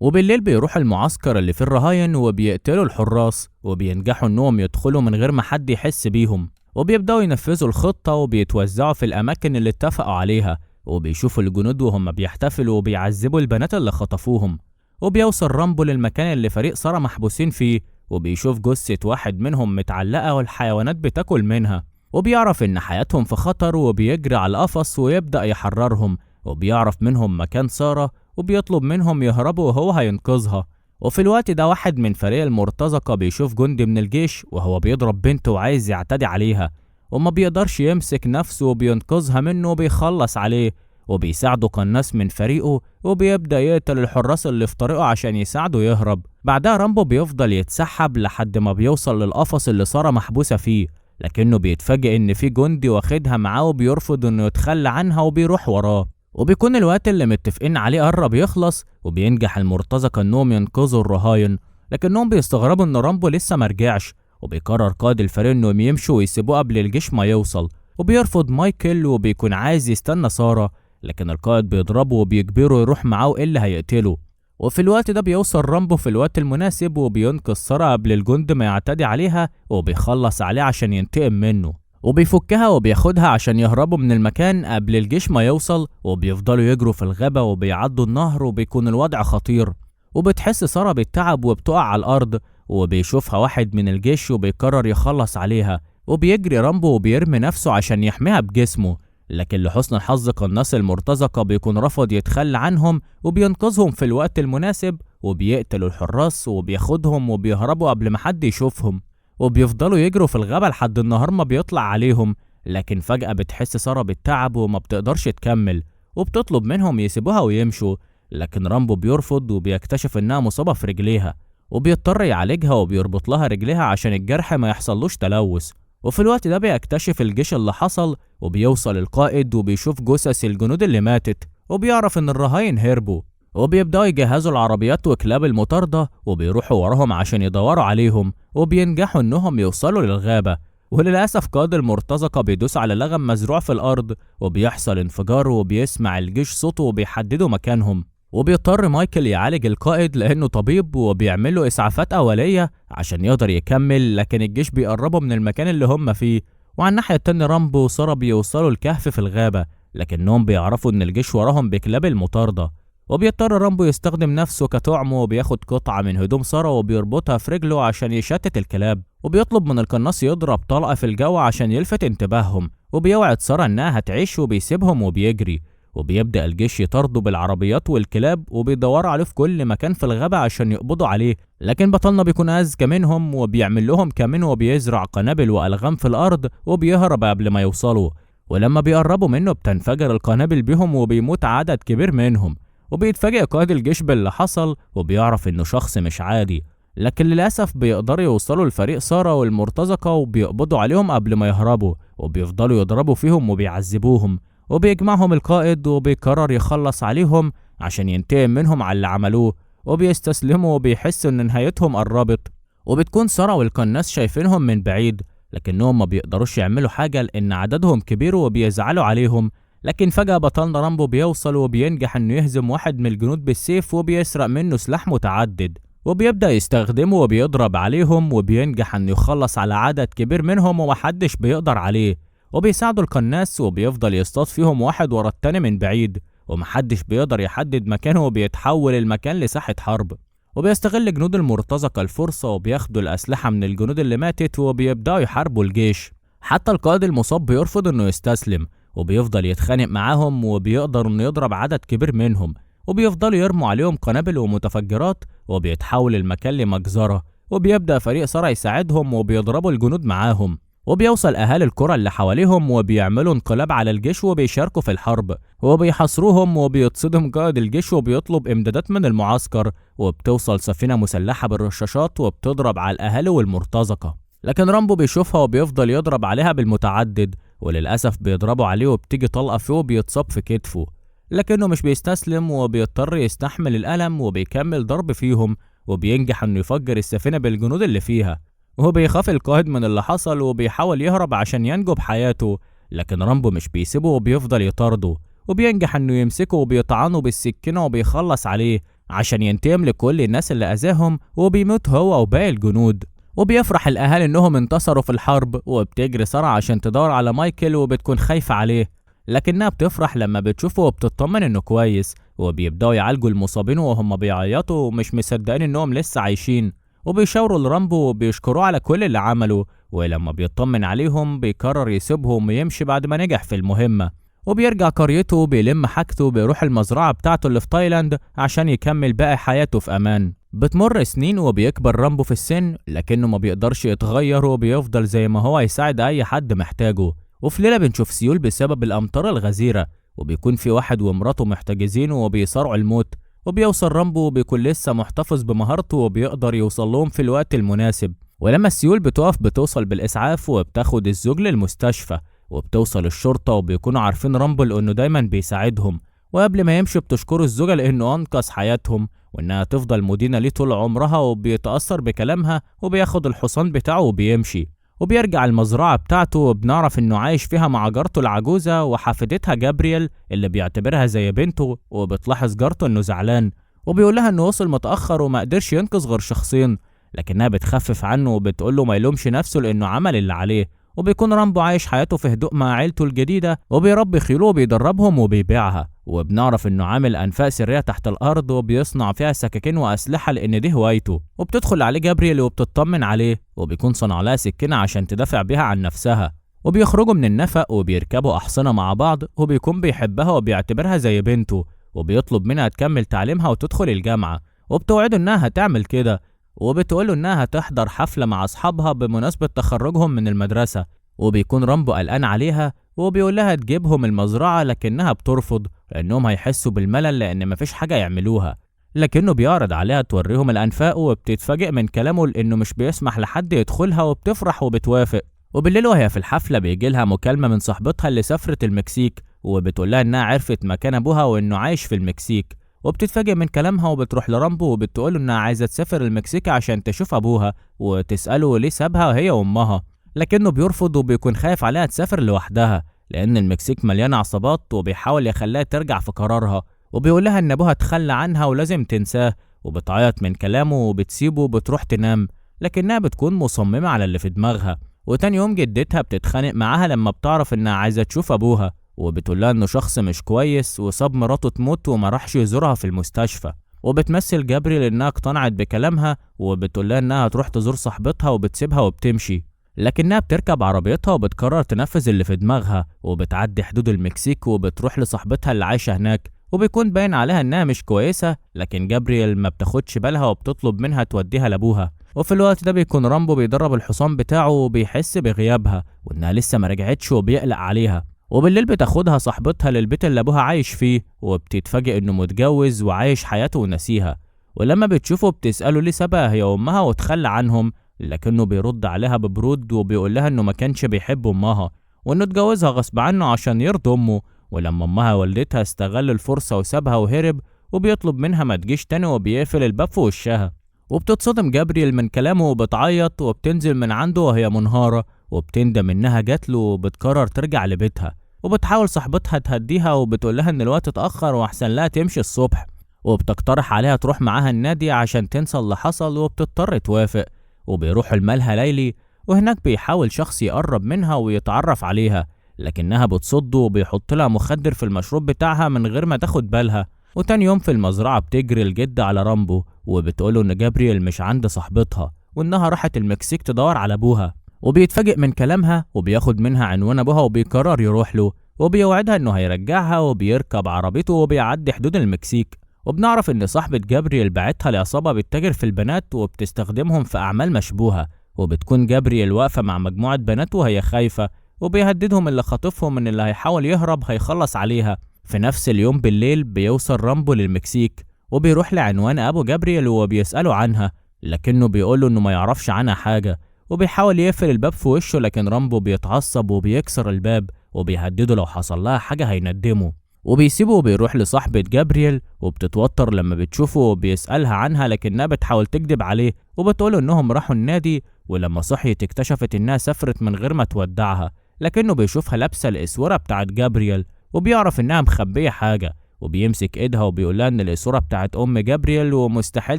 Speaker 1: وبالليل بيروحوا المعسكر اللي فيه الرهاين وبيقتلوا الحراس، وبينجحوا انهم يدخلوا من غير ما حد يحس بيهم، وبيبدأوا ينفذوا الخطة وبيتوزعوا في الأماكن اللي اتفقوا عليها، وبيشوفوا الجنود وهم بيحتفلوا وبيعذبوا البنات اللي خطفوهم. وبيوصل رامبو للمكان اللي فريق سارة محبوسين فيه، وبيشوف جثة واحد منهم متعلقة والحيوانات بتاكل منها، وبيعرف إن حياتهم في خطر وبيجري على القفص ويبدأ يحررهم. وبيعرف منهم مكان سارة وبيطلب منهم يهربوا وهو هينقذها. وفي الوقت ده واحد من فريق المرتزقة بيشوف جندي من الجيش وهو بيضرب بنته وعايز يعتدي عليها، وما بيقدرش يمسك نفسه وبينقذها منه وبيخلص عليه، وبيساعده قناص من فريقه وبيبدأ يقتل الحراس اللي في طريقه عشان يساعده يهرب. بعدها رامبو بيفضل يتسحب لحد ما بيوصل للقفص اللي سارة محبوسة فيه، لكنه بيتفاجئ ان في جندي واخدها معاه وبيرفض انه يتخلى عنها وبيروح وراه. وبيكون الوقت اللي متفقين عليه قرب يخلص، وبينجح المرتزقة انهم ينقذوا الرهاين، لكنهم بيستغربوا ان رامبو لسه مرجعش. وبيقرر قائد الفريق انهم يمشوا ويسيبوه قبل الجيش ما يوصل، وبيرفض مايكل وبيكون عايز يستنى سارة، لكن القائد بيضربه وبيجبره يروح معاه اللي هيقتله. وفي الوقت ده بيوصل رامبو في الوقت المناسب وبينقذ سارة قبل الجند ما يعتدي عليها، وبيخلص عليه عشان ينتقم منه، وبيفكها وبياخدها عشان يهربوا من المكان قبل الجيش ما يوصل. وبيفضلوا يجروا في الغابة وبيعدوا النهر وبيكون الوضع خطير، وبتحس سارة بالتعب وبتقع على الأرض، وبيشوفها واحد من الجيش وبيقرر يخلص عليها، وبيجري رامبو وبيرمي نفسه عشان يحميها بجسمه، لكن لحسن الحظ قناص المرتزقة بيكون رفض يتخلى عنهم وبينقذهم في الوقت المناسب، وبيقتلوا الحراس وبياخدهم وبيهربوا قبل ما حد يشوفهم. وبيفضلوا يجروا في الغابة لحد النهار ما بيطلع عليهم، لكن فجأة بتحس سارة بالتعب وما بتقدرش تكمل، وبتطلب منهم يسيبوها ويمشوا، لكن رامبو بيرفض وبيكتشف انها مصابة في رجليها، وبيضطر يعالجها وبيربط لها رجليها عشان الجرح ما يحصلوش تلوث. وفي الوقت ده بيكتشف الجيش اللي حصل، وبيوصل القائد وبيشوف جثث الجنود اللي ماتت، وبيعرف ان الرهاين هربوا، وبيبدأوا يجهزوا العربيات وكلاب المطاردة وبيروحوا وراهم عشان يدوروا عليهم، وبينجحوا انهم يوصلوا للغابة. وللأسف قائد المرتزقة بيدوس على لغم مزروع في الأرض وبيحصل انفجار، وبيسمع الجيش صوته وبيحددوا مكانهم، وبيضطر مايكل يعالج القائد لأنه طبيب وبيعمل له إسعافات أولية عشان يقدر يكمل، لكن الجيش بيقربوا من المكان اللي هم فيه. وعلى الناحية التانية رامبو وسارة بيوصلوا الكهف في الغابة، لكنهم بيعرفوا إن الجيش وراهم بكلاب المطاردة، وبيضطر رامبو يستخدم نفسه كطعم وبياخد قطعة من هدوم سارة وبيربطها في رجله عشان يشتت الكلاب، وبيطلب من القناص يضرب طلقة في الجو عشان يلفت انتباههم، وبيوعد سارة إنها هتعيش وبيسيبهم وبيجري. وبيبدأ الجيش يطارده بالعربيات والكلاب وبيدوروا عليه في كل مكان في الغابة عشان يقبضوا عليه، لكن بطلنا بيكون أذكى منهم وبيعمل لهم كمين وبيزرع قنابل وألغام في الأرض وبيهرب قبل ما يوصلوا. ولما بيقربوا منه بتنفجر القنابل بيهم وبيموت عدد كبير منهم، وبيتفاجئ قائد الجيش باللي حصل وبيعرف إنه شخص مش عادي، لكن للأسف بيقدروا يوصلوا لفريق سارة والمرتزقة وبيقبضوا عليهم قبل ما يهربوا، وبيفضلوا يضربوا فيهم وبيعذبوهم، وبيجمعهم القائد وبيقرر يخلص عليهم عشان ينتقم منهم على اللي عملوه، وبيستسلموا وبيحس ان نهايتهم قربت. وبتكون سارة والقناص شايفينهم من بعيد، لكنهم ما بيقدروش يعملوا حاجة لان عددهم كبير وبيزعلوا عليهم. لكن فجأة بطلنا رامبو بيوصل وبينجح انه يهزم واحد من الجنود بالسيف وبيسرق منه سلاح متعدد، وبيبدأ يستخدمه وبيضرب عليهم، وبينجح انه يخلص على عدد كبير منهم ومحدش بيقدر عليه. وبيساعدوا القناص وبيفضل يصطاد فيهم واحد ورا التاني من بعيد، ومحدش بيقدر يحدد مكانه، وبيتحول المكان لساحة حرب. وبيستغل جنود المرتزقة الفرصة وبياخدوا الأسلحة من الجنود اللي ماتت وبيبدأوا يحاربوا الجيش. حتى القائد المصاب بيرفض انه يستسلم، وبيفضل يتخانق معاهم، وبيقدر انه يضرب عدد كبير منهم، وبيفضلوا يرموا عليهم قنابل ومتفجرات، وبيتحول المكان لمجزرة. وبيبدأ فريق سارة يساعدهم وبيضربوا الجنود معاهم، وبيوصل أهالي القرى اللي حواليهم وبيعملوا انقلاب على الجيش وبيشاركوا في الحرب، وبيحاصروهم وبيتصدم قائد الجيش وبيطلب إمدادات من المعسكر، وبتوصل سفينة مسلحة بالرشاشات وبتضرب على الأهالي والمرتزقة، لكن رامبو بيشوفها وبيفضل يضرب عليها بالمتعدد، وللأسف بيضربوا عليه وبتيجي طلقة فيه وبيتصاب في كتفه، لكنه مش بيستسلم وبيضطر يستحمل الألم وبيكمل ضرب فيهم، وبينجح انه يفجر السفينة بالجنود اللي فيها. وهو بيخاف القائد من اللي حصل وبيحاول يهرب عشان ينجو بحياته، لكن رامبو مش بيسيبه وبيفضل يطارده، وبينجح انه يمسكه وبيطعنه بالسكينة وبيخلص عليه عشان ينتقم لكل الناس اللي اذاهم، وبيموت هو وباقي الجنود. وبيفرح الاهالي انهم انتصروا في الحرب، وبتجري سارة عشان تدور على مايكل وبتكون خايفة عليه، لكنها بتفرح لما بتشوفه وبتطمن انه كويس. وبيبداوا يعالجوا المصابين وهم بيعيطوا ومش مصدقين انهم لسه عايشين، وبيشاوروا لرامبو وبيشكروه على كل اللي عمله. ولما بيطمن عليهم بيقرر يسيبهم ويمشي بعد ما نجح في المهمة، وبيرجع قريته بيلم حاجته وبيروح المزرعة بتاعته اللي في تايلاند عشان يكمل باقي حياته في أمان. بتمر سنين وبيكبر رامبو في السن، لكنه ما بيقدرش يتغير وبيفضل زي ما هو يساعد أي حد محتاجه. وفي ليلة بنشوف سيول بسبب الأمطار الغزيرة، وبيكون في واحد ومراته محتجزين وبيصارعوا الموت، وبيوصل رامبو وبيكون لسه محتفظ بمهارته وبيقدر يوصل لهم في الوقت المناسب. ولما السيول بتقف بتوصل بالإسعاف وبتاخد الزوج للمستشفى، وبتوصل الشرطة وبيكونوا عارفين رامبو لأنه دايما بيساعدهم. وقبل ما يمشي بتشكره الزوجة لأنه أنقذ حياتهم وإنها تفضل مدينة ليه طول عمرها، وبيتأثر بكلامها وبياخد الحصان بتاعه وبيمشي. وبيرجع المزرعة بتاعته وبنعرف إنه عايش فيها مع جارته العجوزة وحفيدتها جابرييل اللي بيعتبرها زي بنته. وبتلاحظ جارته إنه زعلان وبيقولها إنه وصل متأخر وما قدرش ينقذ غير شخصين، لكنها بتخفف عنه وبتقوله ما يلومش نفسه لأنه عمل اللي عليه. وبيكون رامبو عايش حياته في هدوء مع عيلته الجديدة، وبيربي خيوله وبيدربهم وبيبيعها. وبنعرف انه عامل انفاق سرية تحت الارض وبيصنع فيها سكاكين واسلحة لان دي هوايته. وبتدخل عليه جابرييل وبتطمن عليه، وبيكون صنع لها سكينة عشان تدافع بيها عن نفسها. وبيخرجوا من النفق وبيركبوا احصنة مع بعض، وبيكون بيحبها وبيعتبرها زي بنته، وبيطلب منها تكمل تعليمها وتدخل الجامعة، وبتوعده انها هتعمل كده. وبتقوله انها هتحضر حفلة مع اصحابها بمناسبة تخرجهم من المدرسة. وبيكون رامبو قلقان عليها وبيقول لها تجيبهم المزرعة، لكنها بترفض لانهم هيحسوا بالملل لان مفيش حاجة يعملوها. لكنه بيعرض عليها توريهم الانفاق، وبتتفاجئ من كلامه لانه مش بيسمح لحد يدخلها، وبتفرح وبتوافق. وبالليل وهي في الحفلة بيجيلها مكالمة من صاحبتها اللي سافرت المكسيك، وبتقول لها انها عرفت مكان ابوها وانه عايش في المكسيك. وبتتفاجئ من كلامها وبتروح لرامبو وبتقوله انها عايزة تسافر المكسيك عشان تشوف ابوها، وتسأله ليه سابها هي وامها، لكنه بيرفض وبيكون خايف عليها تسافر لوحدها لان المكسيك مليانة عصابات، وبيحاول يخليها ترجع في قرارها. وبيقول لها ان ابوها تخلى عنها ولازم تنساه، وبتعيط من كلامه وبتسيبه وبتروح تنام، لكنها بتكون مصممة على اللي في دماغها. وتاني يوم جدتها بتتخانق معاها لما بتعرف انها عايزة تشوف ابوها، وبتقول لها انه شخص مش كويس وساب مراته تموت وما راحش يزورها في المستشفى. وبتمثل جابرييل انها اقتنعت بكلامها، وبتقول لها انها تروح تزور صاحبتها وبتسيبها وبتمشي، لكنها بتركب عربيتها وبتقرر تنفذ اللي في دماغها، وبتعدي حدود المكسيك وبتروح لصاحبتها اللي عايشة هناك. وبيكون باين عليها انها مش كويسة، لكن جابرييل ما بتاخدش بالها وبتطلب منها توديها لابوها. وفي الوقت ده بيكون رامبو بيدرب الحصان بتاعه وبيحس بغيابها وانها لسه ما رجعتش وبيقلق عليها. وبالليل بتاخدها صاحبتها للبيت اللي ابوها عايش فيه، وبتتفاجئ انه متجوز وعايش حياته ونسيها. ولما بتشوفه بتسأله ليه سابها هي وامها وتخلى عنهم، لكنه بيرد عليها ببرود وبيقول لها انه ما كانش بيحب امها، وانه اتجوزها غصب عنه عشان يرضي امه. ولما امها والدتها استغل الفرصة وسابها وهرب، وبيطلب منها ما تجيش تاني وبيقفل الباب في وشها. وبتتصدم جابرييل من كلامه وبتعيط وبتنزل من عنده وهي منهارة، وبتندم انها جات له وبتقرر ترجع لبيتها. وبتحاول صاحبتها تهديها وبتقول لها ان الوقت اتأخر واحسن لها تمشي الصبح، وبتقترح عليها تروح معاها النادي عشان تنسى اللي حصل، وبتضطر توافق. وبيروحوا الملهى ليلي، وهناك بيحاول شخص يقرب منها ويتعرف عليها، لكنها بتصده وبيحط لها مخدر في المشروب بتاعها من غير ما تاخد بالها. وتاني يوم في المزرعة بتجري الجد على رامبو وبتقوله ان جابرييل مش عند صاحبتها وانها راحت المكسيك تدور على ابوها. وبيتفاجئ من كلامها وبياخد منها عنوان ابوها وبيقرر يروح له، وبيوعدها انه هيرجعها، وبيركب عربيته وبيعدي حدود المكسيك. وبنعرف ان صاحبة جابرييل بعتها لعصابة بتتاجر في البنات وبتستخدمهم في اعمال مشبوهة. وبتكون جابرييل واقفة مع مجموعة بنات وهي خايفة، وبيهددهم اللي خاطفهم ان اللي هيحاول يهرب هيخلص عليها. في نفس اليوم بالليل بيوصل رامبو للمكسيك، وبيروح لعنوان ابو جابرييل وبيسأله عنها، لكنه بيقوله انه ما يعرفش عنها حاجة. وبيحاول يقفل الباب في وشه، لكن رامبو بيتعصب وبيكسر الباب وبيهدده لو حصل لها حاجة هيندمه. وبيسيبه وبيروح لصاحبة جابرييل، وبتتوتر لما بتشوفه وبيسألها عنها، لكنها بتحاول تكذب عليه وبتقوله انهم راحوا النادي، ولما صحيت اكتشفت انها سافرت من غير ما تودعها، لكنه بيشوفها لابسة الاسورة بتاعت جابرييل وبيعرف انها مخبية حاجة، وبيمسك ايدها وبيقولها ان الاسورة بتاعت ام جابرييل ومستحيل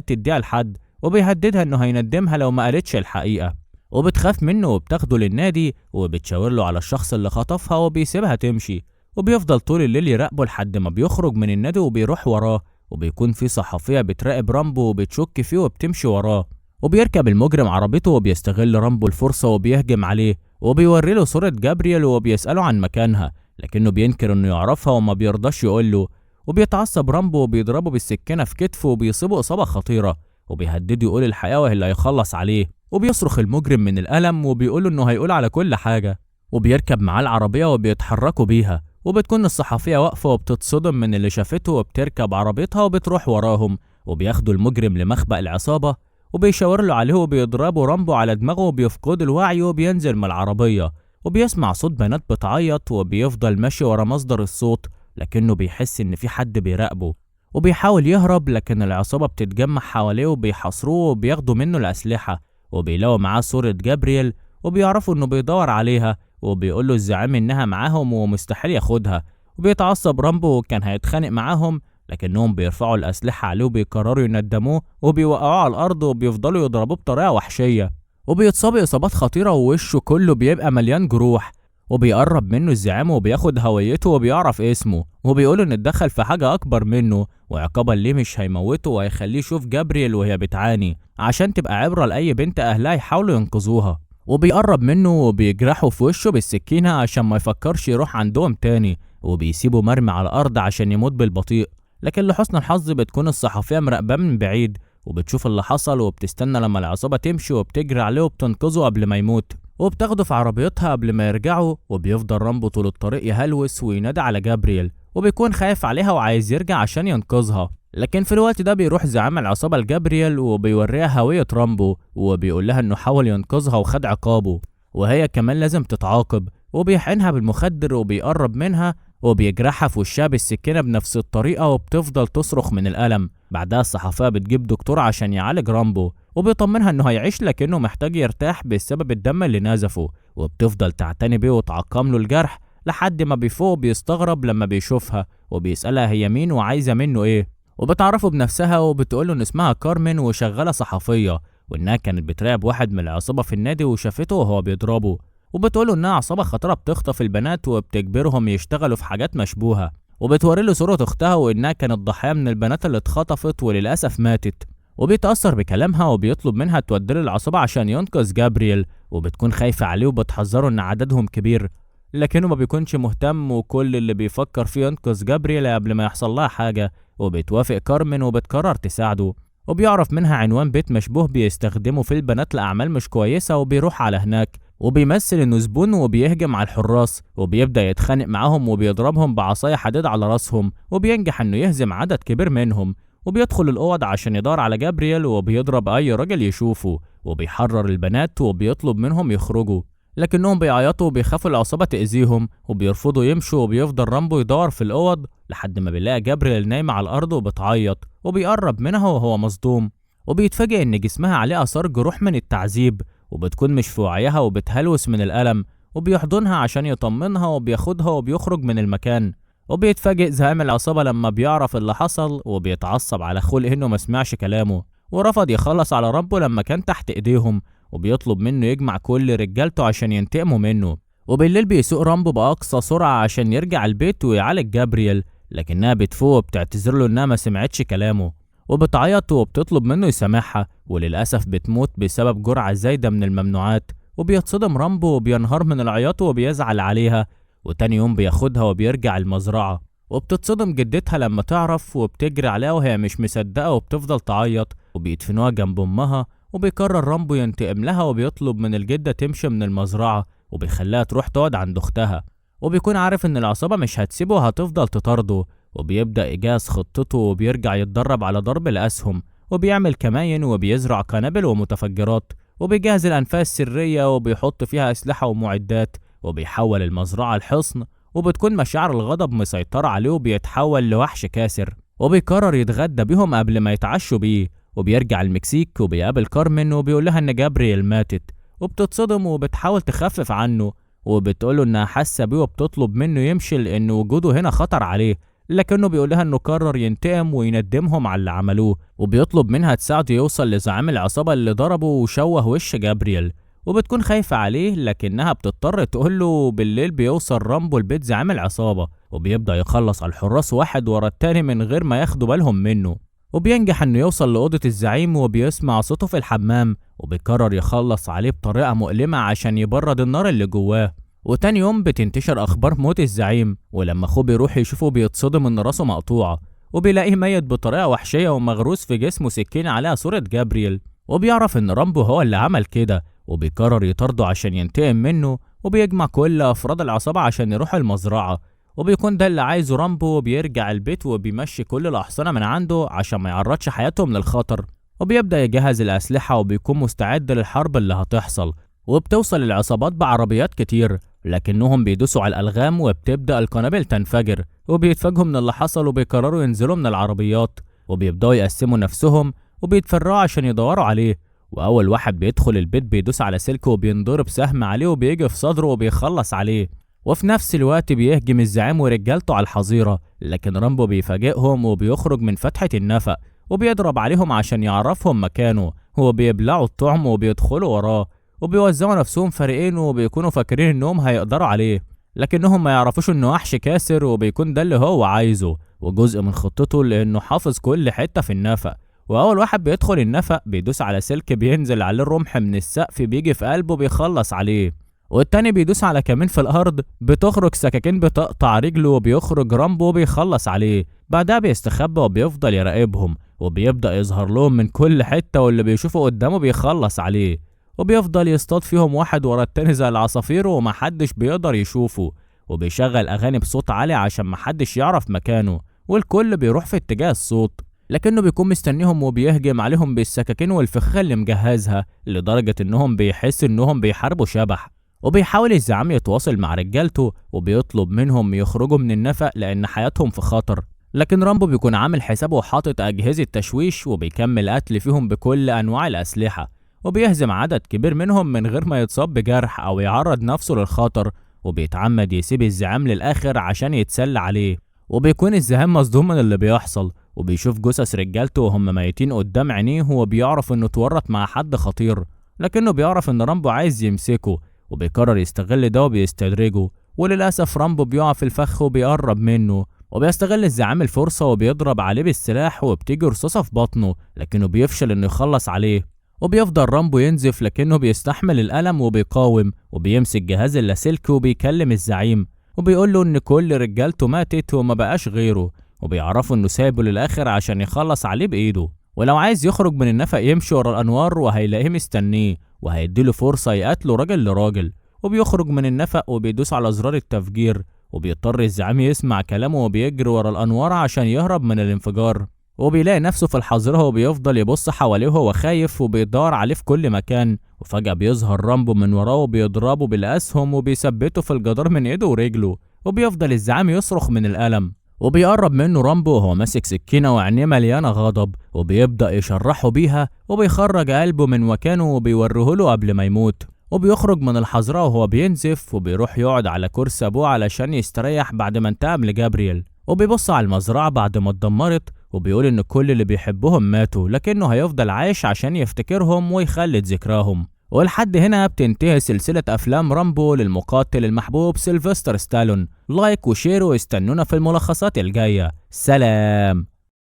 Speaker 1: تديها لحد، وبيهددها انه هيندمها لو ما قالتش الحقيقة، وبتخاف منه وبتاخده للنادي وبتشاور له على الشخص اللي خطفها وبيسيبها تمشي، وبيفضل طول الليل يراقبه لحد ما بيخرج من النادي وبيروح وراه، وبيكون في صحفية بتراقب رامبو وبتشك فيه وبتمشي وراه، وبيركب المجرم عربيته وبيستغل رامبو الفرصة وبيهجم عليه، وبيوري له صورة جابرييل وبيسأله عن مكانها، لكنه بينكر انه يعرفها وما بيرضاش يقوله، وبيتعصب رامبو وبيضربه بالسكينة في كتفه وبيصيبه إصابة خطيرة، وبيهدده يقول الحقيقة واللي هيخلص عليه، وبيصرخ المجرم من الألم وبيقوله انه هيقول على كل حاجة، وبيركب معاه العربية وبيتحركوا بيها، وبتكون الصحفية واقفة وبتتصدم من اللي شافته وبتركب عربيتها وبتروح وراهم، وبياخدوا المجرم لمخبأ العصابة وبيشاور له عليه وبيضربوا رامبو على دماغه وبيفقد الوعي وبينزل من العربية، وبيسمع صوت بنات بتعيط وبيفضل ماشي ورا مصدر الصوت، لكنه بيحس ان في حد بيراقبه، وبيحاول يهرب لكن العصابة بتتجمع حواليه وبيحاصروه وبياخدوا منه الأسلحة، وبيلاقوا معاه صورة جابرييل وبيعرفوا انه بيدور عليها، وبيقول له الزعيم انها معاهم ومستحيل ياخدها، وبيتعصب رامبو وكان هيتخانق معاهم، لكنهم بيرفعوا الأسلحة عليه وبيقرروا يندموه وبيوقعوه على الأرض وبيفضلوا يضربوه بطريقة وحشية، وبيتصاب إصابات خطيرة ووشه كله بيبقى مليان جروح، وبيقرب منه الزعيم وبياخد هويته وبيعرف اسمه، وبيقوله ان اتدخل في حاجة أكبر منه، وعقابا ليه مش هيموته وهيخليه يشوف جابرييل وهي بتعاني عشان تبقى عبرة لأي بنت أهلها يحاولوا ينقذوها، وبيقرب منه وبيجرحه في وشه بالسكينة عشان ما يفكرش يروح عندهم تاني، وبيسيبه مرمي على الأرض عشان يموت بالبطيء، لكن لحسن الحظ بتكون الصحفية مراقباه من بعيد وبتشوف اللي حصل وبتستنى لما العصابة تمشي وبتجري عليه وبتنقذه قبل ما يموت، وبتاخده في عربيتها قبل ما يرجعوا، وبيفضل رامبو طول الطريق يهلوس وينادي على جابرييل وبيكون خايف عليها وعايز يرجع عشان ينقذها، لكن في الوقت ده بيروح زعيم العصابة لجابرييل وبيوريها هوية رامبو وبيقول لها انه حاول ينقذها وخد عقابه، وهي كمان لازم تتعاقب، وبيحقنها بالمخدر وبيقرب منها وبيجرحها في وشها بالسكينة بنفس الطريقة وبتفضل تصرخ من الألم، بعدها الصحفية بتجيب دكتور عشان يعالج رامبو وبيطمنها انه هيعيش لكنه محتاج يرتاح بسبب الدم اللي نزفه، وبتفضل تعتني بيه وتعقم له الجرح لحد ما بيفوق بيستغرب لما بيشوفها وبيسألها هي مين وعايزة منه ايه، وبتعرفه بنفسها وبتقوله ان اسمها كارمن وشغالة صحفية، وانها كانت بتراقب واحد من العصابة في النادي وشافته وهو بيضربه، وبتقوله انها عصابة خطرة بتخطف البنات وبتجبرهم يشتغلوا في حاجات مشبوهة، وبتوريله صورة اختها وانها كانت ضحية من البنات اللي اتخطفت وللأسف ماتت، وبيتأثر بكلامها وبيطلب منها توديه العصابة عشان ينقذ جابرييل، وبتكون خايفة عليه وبتحذره ان عددهم كبير، لكنه ما بيكونش مهتم وكل اللي بيفكر فيه ينقذ جابرييل قبل ما يحصل لها حاجة، وبتوافق كارمن وبتقرر تساعده، وبيعرف منها عنوان بيت مشبوه بيستخدمه في البنات لأعمال مش كويسة وبيروح على هناك، وبيمثل انه زبون وبيهجم على الحراس وبيبدأ يتخانق معاهم وبيضربهم بعصاية حديد على راسهم، وبينجح انه يهزم عدد كبير منهم، وبيدخل الأوض عشان يدور على جابرييل وبيضرب أي راجل يشوفه، وبيحرر البنات وبيطلب منهم يخرجوا، لكنهم بيعيطوا وبيخافوا العصابة تأذيهم وبيرفضوا يمشوا، وبيفضل رامبو يدور في الأوض لحد ما بيلاقي جابرييل نايمة على الأرض وبتعيط، وبيقرب منها وهو مصدوم، وبيتفاجئ إن جسمها عليه آثار جروح من التعذيب، وبتكون مش في وعيها وبتهلوس من الألم، وبيحضنها عشان يطمنها وبياخدها وبيخرج من المكان، وبيتفاجئ زعيم العصابة لما بيعرف اللي حصل وبيتعصب على خلقه إنه مسمعش كلامه ورفض يخلص على رامبو لما كان تحت إيديهم، وبيطلب منه يجمع كل رجالته عشان ينتقموا منه، وبالليل بيسوق رامبو بأقصى سرعة عشان يرجع البيت ويعالج جابرييل، لكنها بتفوق وبتعتذر له إنها ما سمعتش كلامه، وبتعيط وبتطلب منه يسامحها، وللأسف بتموت بسبب جرعة زايدة من الممنوعات، وبيتصدم رامبو وبينهار من العياط وبيزعل عليها، وتاني يوم بياخدها وبيرجع المزرعة، وبتتصدم جدتها لما تعرف وبتجري عليها وهي مش مصدقة وبتفضل تعيط، وبيدفنوها جنب أمها، وبيقرر رامبو ينتقم لها وبيطلب من الجدة تمشي من المزرعة وبيخليها تروح تقعد عند أختها، وبيكون عارف إن العصابة مش هتسيبه وهتفضل تطارده، وبيبدأ يجهز خطته وبيرجع يتدرب على ضرب الأسهم، وبيعمل كماين وبيزرع قنابل ومتفجرات، وبيجهز الأنفاس السرية وبيحط فيها أسلحة ومعدات، وبيحول المزرعة لحصن، وبتكون مشاعر الغضب مسيطرة عليه وبيتحول لوحش كاسر، وبيقرر يتغدى بيهم قبل ما يتعشوا بيه. وبيرجع المكسيك وبيقابل كارمن وبيقول لها ان جابرييل ماتت، وبتتصدم وبتحاول تخفف عنه، وبتقوله انها حاسة بيه وبتطلب منه يمشي لان وجوده هنا خطر عليه. لكنه بيقول لها انه قرر ينتقم ويندمهم على اللي عملوه، وبيطلب منها تساعده يوصل لزعيم العصابة اللي ضربه وشوه وش جابرييل. وبتكون خايفة عليه لكنها بتضطر تقوله بالليل بيوصل رامبو لبيت زعيم العصابة، وبيبدأ يخلص على الحراس واحد ورا التاني من غير ما ياخدوا بالهم منه. وبينجح انه يوصل لأوضة الزعيم وبيسمع صوته في الحمام، وبيقرر يخلص عليه بطريقة مؤلمة عشان يبرد النار اللي جواه. وتاني يوم بتنتشر أخبار موت الزعيم، ولما أخوه بيروح يشوفه بيتصدم إن راسه مقطوعة، وبيلاقيه ميت بطريقة وحشية ومغروس في جسمه سكينة عليها صورة جابرييل. وبيعرف إن رامبو هو اللي عمل كده، وبيقرر يطارده عشان ينتقم منه، وبيجمع كل أفراد العصابة عشان يروحوا المزرعة. وبيكون ده اللي عايزه رامبو، وبيرجع البيت وبيمشي كل الأحصنة من عنده عشان ما يعرضش حياتهم للخطر. وبيبدأ يجهز الأسلحة وبيكون مستعد للحرب اللي هتحصل. وبتوصل العصابات بعربيات كتير، لكنهم بيدوسوا على الألغام وبتبدأ القنابل تنفجر، وبيتفاجئوا من اللي حصل وبيقرروا ينزلوا من العربيات، وبيبدأوا يقسموا نفسهم وبيتفرعوا عشان يدوروا عليه. وأول واحد بيدخل البيت بيدوس على سلكه وبينضرب سهم عليه وبيجي في صدره وبيخلص عليه. وفي نفس الوقت بيهجم الزعيم ورجالته على الحظيرة، لكن رامبو بيفاجئهم وبيخرج من فتحة النفق وبيضرب عليهم عشان يعرفهم مكانه، وبيبلعوا الطعم وبيدخلوا وراه، وبيوزعوا نفسهم فريقين وبيكونوا فاكرين انهم هيقدروا عليه، لكنهم ما يعرفوش انه وحش كاسر وبيكون ده اللي هو عايزه وجزء من خطته، لانه حافظ كل حتة في النفق. واول واحد بيدخل النفق بيدوس على سلك بينزل عليه الرمح من السقف بيجي في قلبه بيخلص عليه، والتاني بيدوس على كمين في الارض بتخرج سكاكين بتقطع رجله وبيخرج رامبو وبيخلص عليه. بعدها بيستخبى وبيفضل يراقبهم، وبيبدأ يظهر لهم من كل حتة واللي بيشوفه قدامه بيخلص عليه، وبيفضل يصطاد فيهم واحد ورا التاني زي العصافير ومحدش بيقدر يشوفه. وبيشغل اغاني بصوت عالي عشان محدش يعرف مكانه، والكل بيروح في اتجاه الصوت، لكنه بيكون مستنيهم وبيهجم عليهم بالسكاكين والفخاخ اللي مجهزها، لدرجة انهم بيحس انهم بيحاربوا شبح. وبيحاول الزعيم يتواصل مع رجالته وبيطلب منهم يخرجوا من النفق لان حياتهم في خطر، لكن رامبو بيكون عامل حسابه وحاطط اجهزة تشويش وبيكمل قتل فيهم بكل انواع الاسلحة، وبيهزم عدد كبير منهم من غير ما يتصاب بجرح او يعرض نفسه للخطر، وبيتعمد يسيب الزعيم للاخر عشان يتسلى عليه. وبيكون الزعيم مصدوم من اللي بيحصل، وبيشوف جثث رجالته وهم ميتين قدام عينيه، وبيعرف انه اتورط مع حد خطير، لكنه بيعرف ان رامبو عايز يمسكه، وبيقرر يستغل ده وبيستدرجه. وللاسف رامبو بيقع في الفخ وبيقرب منه، وبيستغل الزعيم الفرصة وبيضرب عليه بالسلاح وبتيجي رصاصة في بطنه، لكنه بيفشل انه يخلص عليه. وبيفضل رامبو ينزف لكنه بيستحمل الألم وبيقاوم، وبيمسك جهاز اللاسلكي وبيكلم الزعيم وبيقول له ان كل رجالته ماتت وما بقاش غيره، وبيعرفوا انه سايبه للاخر عشان يخلص عليه بايده، ولو عايز يخرج من النفق يمشي ورا الانوار وهيلاقيه مستنيه وهيديله فرصة يقتله راجل لراجل. وبيخرج من النفق وبيدوس على زرار التفجير، وبيضطر الزعيم يسمع كلامه وبيجري ورا الانوار عشان يهرب من الانفجار، وبيلاقي نفسه في الحظيرة وبيفضل يبص حواليه وهو خايف وبيدور عليه في كل مكان. وفجأة بيظهر رامبو من وراه وبيضربه بالأسهم وبيثبته في الجدار من ايده ورجله، وبيفضل الزعيم يصرخ من الألم، وبيقرب منه رامبو وهو ماسك سكينة وعينيه مليانة غضب، وبيبدأ يشرحه بيها وبيخرج قلبه من مكانه وبيوريه له قبل ما يموت. وبيخرج من الحظيرة وهو بينزف وبيروح يقعد على كرسي أبوه علشان يستريح بعد ما انتقم لجابرييل، وبيبص على المزرعة بعد ما اتدمرت وبيقول ان كل اللي بيحبهم ماتوا، لكنه هيفضل عايش عشان يفتكرهم ويخلد ذكراهم. ولحد هنا بتنتهي سلسلة افلام رامبو للمقاتل المحبوب سيلفستر ستالون. لايك وشير واستنونا في الملخصات الجاية. سلام.